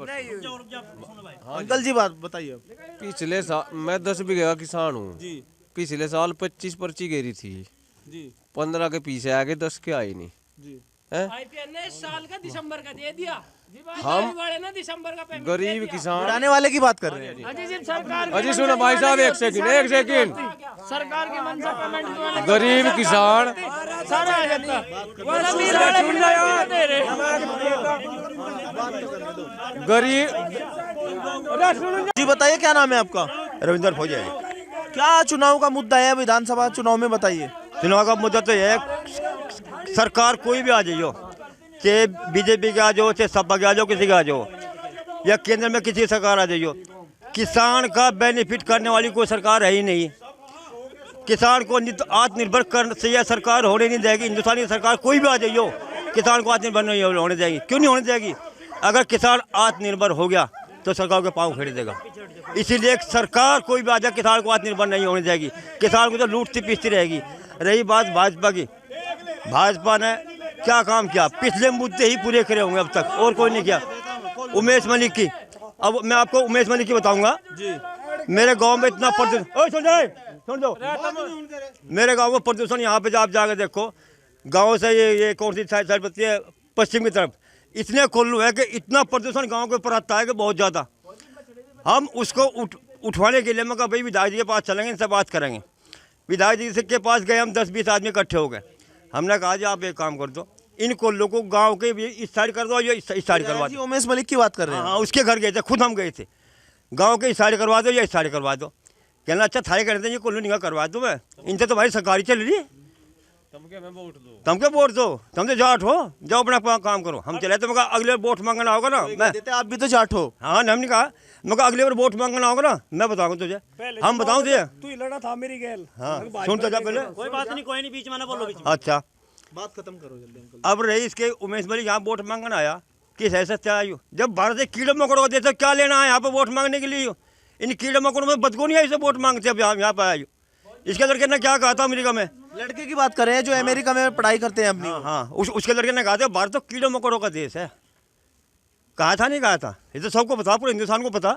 अंकल जी बात बताइए। पिछले साल मैं 10 बीघे का किसान हूँ जी, पिछले साल 25 पर्ची घेरी थी जी, 15 के पीछे आ गए, 10 के आई नहीं जी। साल का दिसंबर का दे दिया, हम दिसंबर का गरीब किसान आने वाले की बात कर रहे हैं। अजी सुनो भाई साहब, एक सेकंड, सरकार की मंशा पेमेंट, गरीब किसान गरीब। जी बताइए क्या नाम है आपका? रविंदर फौजिया जी। क्या चुनाव का मुद्दा है विधानसभा चुनाव में, बताइए। चुनाव का मुद्दा तो है, सरकार कोई भी आ जाइयो, चाहे बीजेपी का आ जाओ, चाहे सपा का आ जाओ, किसी का आ जाओ, या केंद्र में किसी सरकार आ जाइयो, किसान का बेनिफिट करने वाली कोई सरकार है ही नहीं। किसान को आत्मनिर्भर कर से यह सरकार होने नहीं देगी। हिंदुस्तानी सरकार कोई भी आ जाइयो, किसान को आत्मनिर्भर नहीं होने देगी। क्यों नहीं होने देगी? अगर किसान आत्मनिर्भर हो गया तो सरकार के पाँव फेर देगा। इसीलिए सरकार कोई भी आ जाए, किसान को आत्मनिर्भर नहीं होने देगी। किसान को तो लूटती पीसती रहेगी। रही बात भाजपा की, भाजपा ने क्या काम किया? पिछले मुद्दे ही पूरे करे होंगे अब तक, और कोई नहीं किया। उमेश मलिक की, अब मैं आपको उमेश मलिक की बताऊंगा जी। मेरे गांव में इतना प्रदूषण, सुन दो, मेरे गांव में प्रदूषण, यहाँ पे आप जाकर देखो, गांव से ये कौन सी साइड पड़ती है, पश्चिम की तरफ, इतने कोल्लू है कि इतना प्रदूषण गाँव के ऊपर आता है कि बहुत ज़्यादा। हम उसको उठवाने के लिए मैं कहा भाई विधायक जी के पास चलेंगे, इनसे बात करेंगे। विधायक जी के पास गए, हम 10-20 आदमी इकट्ठे हो गए। हमने कहा जी आप एक काम कर दो, इन कोल्लों को गांव के इस साइड कर दो, या इस साइड करवा दो। उमेश मलिक की बात कर रहे हैं? हाँ, उसके घर गए थे, खुद हम गए थे। गांव के इस साइड करवा दो या इस साइड करवा दो। कहना अच्छा थारे करते हैं, कोल्लू निगाह करवा दो। मैं इनसे तो भाई सरकारी चल रही, तुम क्या वोट दो, तुम तो जाट हो, जाओ अपना काम करो। हम चले तो मैं अगले वोट मांगना होगा ना, मैं आप भी तो जाट हो। हाँ, हमने कहा मैं अगले बार वोट मांगना होगा ना, मैं बताऊंगा तुझे, हम बताऊं तुझे। तू ही लड़ा था मेरी गैल। हाँ सुन तो जा पहले, कोई बात नहीं, कोई नहीं, बीच में ना बोलो। अच्छा बात खत्म करो जल्दी अंकल। अब रईस के उमेश मलिक यहाँ वोट मांगना आया, किस ऐसा क्या आयु? जब भारत से कीड़े मकोड़ों को देते क्या लेना है यहाँ पे वोट मांगने के लिए? इन कीड़े मकोड़ों में बदगो नहीं आई से वोट मांगते। अब यहाँ पे आयु, इसके लड़के ने क्या कहा था अमेरिका में? लड़के की बात कर रहे हैं जो अमेरिका में पढ़ाई करते हैं अपनी। हाँ, उसके लड़के ने कहा था भारत तो कीड़े मकोड़ों का देश है। कहा था नहीं कहा था? ये तो सबको पता, पूरे हिंदुस्तान को पता।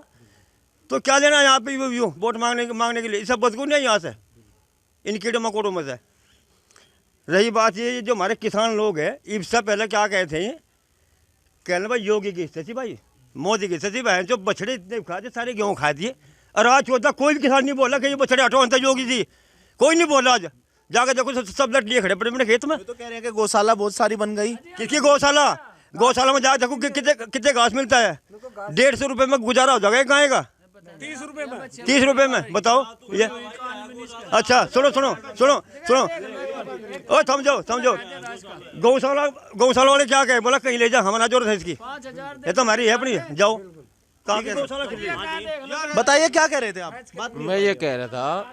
तो क्या लेना यहाँ पे यूँ वोट मांगने के लिए? इससे बदगो नहीं है यहाँ से, इन कीड़े मकोड़ों में से। रही बात ये जो हमारे किसान लोग हैं, इससे पहले क्या कहते हैं, कहने भाई योगी की स्थिति, भाई मोदी की स्थिति, भाई जो बछड़े इतने खा दिए, सारे गेहूँ खा दिए। और आज होता कोई भी किसान नहीं बोला कि ये बछड़े हटो, अंत योगी जी कोई नहीं बोला। आज जाकर देखो सब लट लिए खड़े पड़े मेरे खेत में। तो कह रहे हैं कि गौशाला बहुत सारी बन गई। किसकी गौशाला? गौशाला में जाकर देखो कितने घास मिलता है। 150 रुपये में गुजारा हो जाएगा गाय का। 30 रुपये में, 30 रुपये में बताओ ये। अच्छा सुनो सुनो सुनो सुनो, ओ समझो, गौशाला वाले क्या कहे? बोला कहीं ले जा, हमारा जरूरत है इसकी, ये तो हमारी है अपनी, जाओ। बताइए क्या कह रहे थे आप? मैं ये कह रहा था,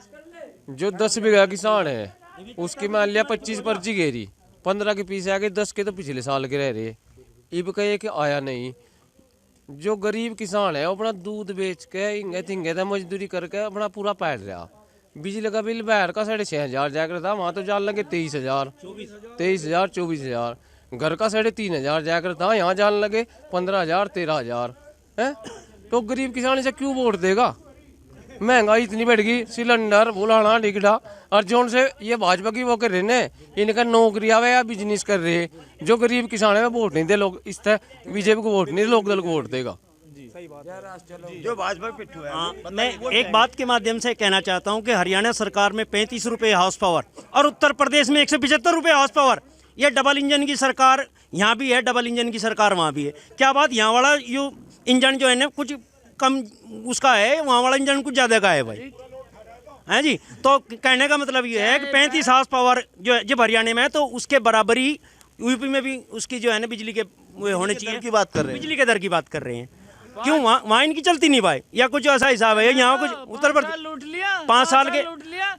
जो 10 बीघा किसान है उसकी मान लिया 25 पर्ची घेरी, 15 के पीछे आ गए, 10 के तो पिछले साल के रह रहे। इब कहे कि आया नहीं। जो गरीब किसान है वो अपना दूध बेच के हिंगे थिंगे मजदूरी करके अपना पूरा पैर रहा। बिजली का बिल बाहर का 6,500 जाकर था, वहाँ तो जान लगे 23,000 24,000। घर का 3,500 जाकर था, यहाँ जान लगे 15,000 13,000 है। तो गरीब किसान इसे क्यों वोट देगा? महंगाई इतनी बढ़ गई, सिलेंडर बुलाना डिगड़ा। और जोन से ये भाजपा की वो कर रहे ने, इनका नौकरी आवे या बिजनेस कर रहे। जो गरीब किसान है वोट नहीं दे लोग, इस तरह बीजेपी को वोट नहीं, लोक दल को वोट देगा। जो भाजपा पिट्ठू है। मैं एक बात के माध्यम से कहना चाहता हूं कि हरियाणा सरकार में 35 रुपये हाउस पावर और उत्तर प्रदेश में 175 रुपये हाउस पावर। ये डबल इंजन की सरकार यहाँ भी है, डबल इंजन की सरकार वहाँ भी है। क्या बात, यहाँ वाला यो इंजन जो है ना कुछ कम उसका है, वहाँ वाला इंजन कुछ ज़्यादा का है भाई, हैं जी। तो कहने का मतलब ये है कि 35 हाउस पावर जो जब हरियाणा में है तो उसके बराबरी यूपी में भी उसकी जो है ना बिजली के होने चाहिए की बात कर रहे हैं, बिजली के दर की बात कर रहे हैं। क्यों वहाँ इनकी चलती नहीं भाई, या कुछ ऐसा हिसाब है यहाँ कुछ उत्तर प्रदेश लूट लिया 5 साल के,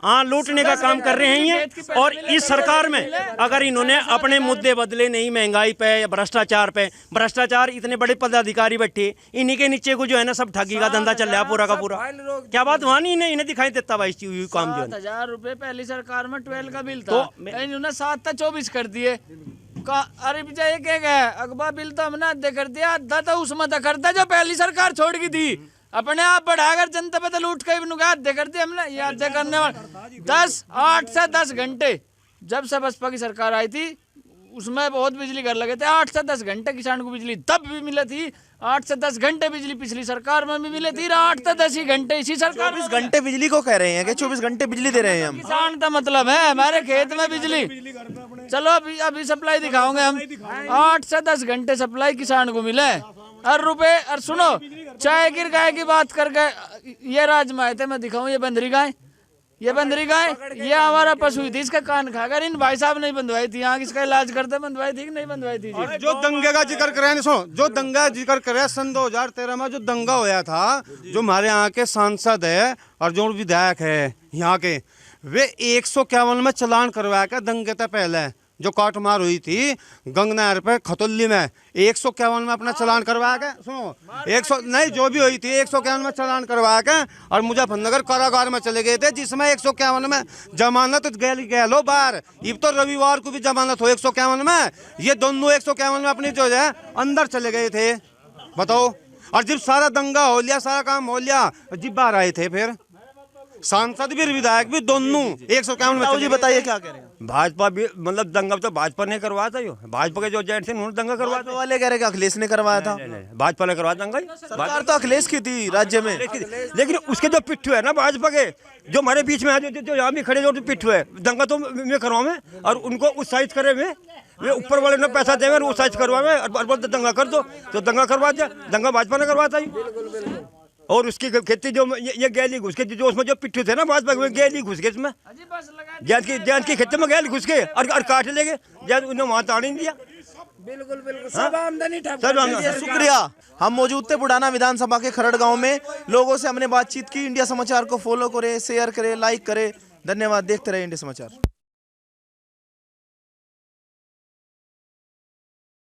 हाँ लूटने का काम कर रहे हैं ये। और इस सरकार में अगर इन्होंने अपने मुद्दे बदले नहीं, महंगाई पे या भ्रष्टाचार पे, भ्रष्टाचार इतने बड़े पदाधिकारी बैठे, इन्हीं के नीचे को जो है ना सब ठगी का धंधा चल रहा है पूरा का पूरा। क्या बात, वहाँ नहीं इन्हें दिखाई देता भाई काम जो है। 7,000 रुपए पहली सरकार में 12 का बिल था, इन्होंने 7 था 24 कर दिए। अरे भैया ये क्या गया, अखबार बिल तो हमने आधे कर दिया, आधा तो उसमें तो करता जो पहली सरकार छोड़ गई थी। अपने आप बढ़ाकर जनता पे तो लूट के आधे कर दिए हमने। ये आधे करने वाले 8 से 10 घंटे जब से बसपा की सरकार आई थी उसमें बहुत बिजली घर लगे थे। 8 से 10 घंटे किसान को बिजली तब भी मिली थी, 8 से 10 घंटे बिजली पिछली सरकार में भी मिली थी, 8 से 10 ही घंटे इसी सरकार। 24 घंटे बिजली को कह रहे हैं कि 24 घंटे बिजली दे रहे हैं हम। किसान का मतलब है हमारे खेत में बिजली। चलो अभी सप्लाई दिखाओगे हम, 8 से 10 घंटे सप्लाई किसान को मिले। और रुपए, और सुनो चाय गिर गाय की बात करके ये राजमा थे, मैं दिखाऊं ये बंदरी गाय, ये बंदरी गाय, ये हमारा पशु थी, इसका कान खाकर इन भाई साहब नहीं बंधवाई थी, यहाँ किसका इलाज करते बंधवाई थी कि नहीं बंधवाई थी। जो दंगे का जिक्र कर रहे हैं, सुनो जो दंगा जिक्र कर रहे हैं, सन 2013 में जो दंगा होया था, जो हमारे यहाँ के सांसद है और जो विधायक है यहाँ के, वे 151 में चलान करवाया के दंगे से पहले जो काट मार हुई थी गंगनहर पे खतौली में, 151 में अपना चलान करवाया के, सुनो 100 नहीं जो भी हुई थी 151 में चलान करवाया के और मुजफ्फरनगर कारागार में चले गए थे, जिसमें 151 में जमानत गए लो बाहर। अब तो रविवार को भी जमानत हो 151 में, ये दोनों 151 में अपनी जो है अंदर चले गए थे, बताओ। और जब सारा दंगा हो लिया, सारा काम हो लिया, जब बाहर आए थे फिर सांसद भी विधायक भी दोनों 151 में। जी बताइए क्या कह रहे हैं। भाजपा भी मतलब दंगा तो भाजपा ने करवाया था, यो भाजपा के जो एजेंट थे उन्होंने दंगा करवाया था। वाले कह रहे हैं अखिलेश ने करवाया था। भाजपा ने करवाया दंगा, सरकार तो अखिलेश की थी राज्य में, लेकिन उसके जो पिट्ठू है ना भाजपा के, जो हमारे बीच में है, जो यहाँ भी खड़े जो पिट्ठू है, दंगा तो मैं करवाऊँ में और उनको उत्साहित करे में, वे ऊपर वाले ने पैसा देवे उत्साहित करवावे और बोलते दंगा कर दो, तो दंगा करवा दिया। दंगा भाजपा ने करवाया था। और उसकी खेती जो ये गैली घुस के, जो उसमें जो पिट्ठू थे ना भाजपा में, गैली घुस के इसमें, जैन की खेती में गैली घुस के और काट ले गए, जैन उन्हें वहाँ ताड़ नहीं दिया। बिल्कुल बिल्कुल सब आमदनी शुक्रिया। हम मौजूद थे बुढ़ाना विधानसभा के खरड़ गांव में, लोगों से हमने बातचीत की। इंडिया समाचार को फॉलो करें, शेयर करें, लाइक करें। धन्यवाद। देखते रहे इंडिया समाचार।